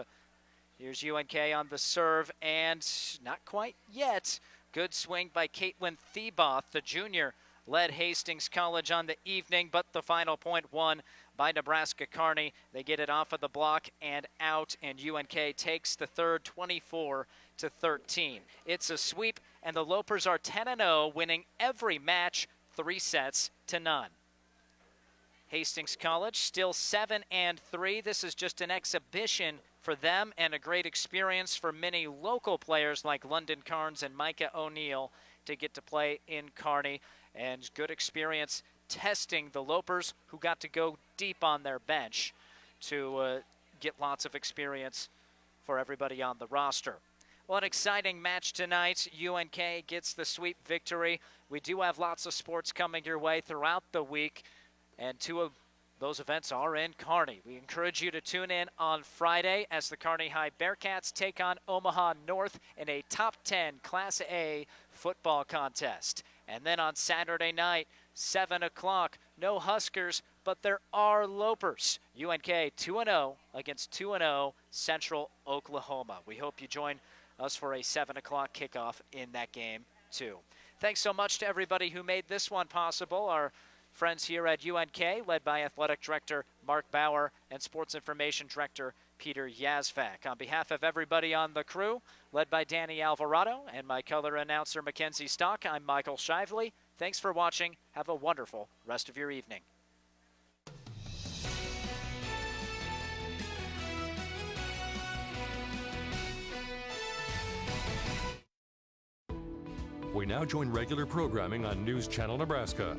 Here's UNK on the serve, and not quite yet. Good swing by Caitlin Theboth, the junior, led Hastings College on the evening, but the final point won by Nebraska Kearny. They get it off of the block and out, and UNK takes the third 24-13. It's a sweep, and the Lopers are 10-0, winning every match 3-0. Hastings College still 7-3. This is just an exhibition for them and a great experience for many local players like London Carnes and Micah O'Neill to get to play in Kearny, and good experience testing the Lopers, who got to go deep on their bench to get lots of experience for everybody on the roster. Well, an exciting match tonight. UNK gets the sweep victory. We do have lots of sports coming your way throughout the week, and 2 of those events are in Kearny. We encourage you to tune in on Friday as the Kearny High Bearcats take on Omaha North in a top 10 Class A football contest. And then on Saturday night, 7 o'clock, no Huskers, but there are Lopers. UNK 2-0 against 2-0 Central Oklahoma. We hope you join us for a 7 o'clock kickoff in that game, too. Thanks so much to everybody who made this one possible. Our friends here at UNK, led by Athletic Director Mark Bauer and Sports Information Director Peter Yazvac. On behalf of everybody on the crew, led by Danny Alvarado and my color announcer Mackenzie Stock, I'm Michael Shively. Thanks for watching. Have a wonderful rest of your evening. We now join regular programming on News Channel Nebraska.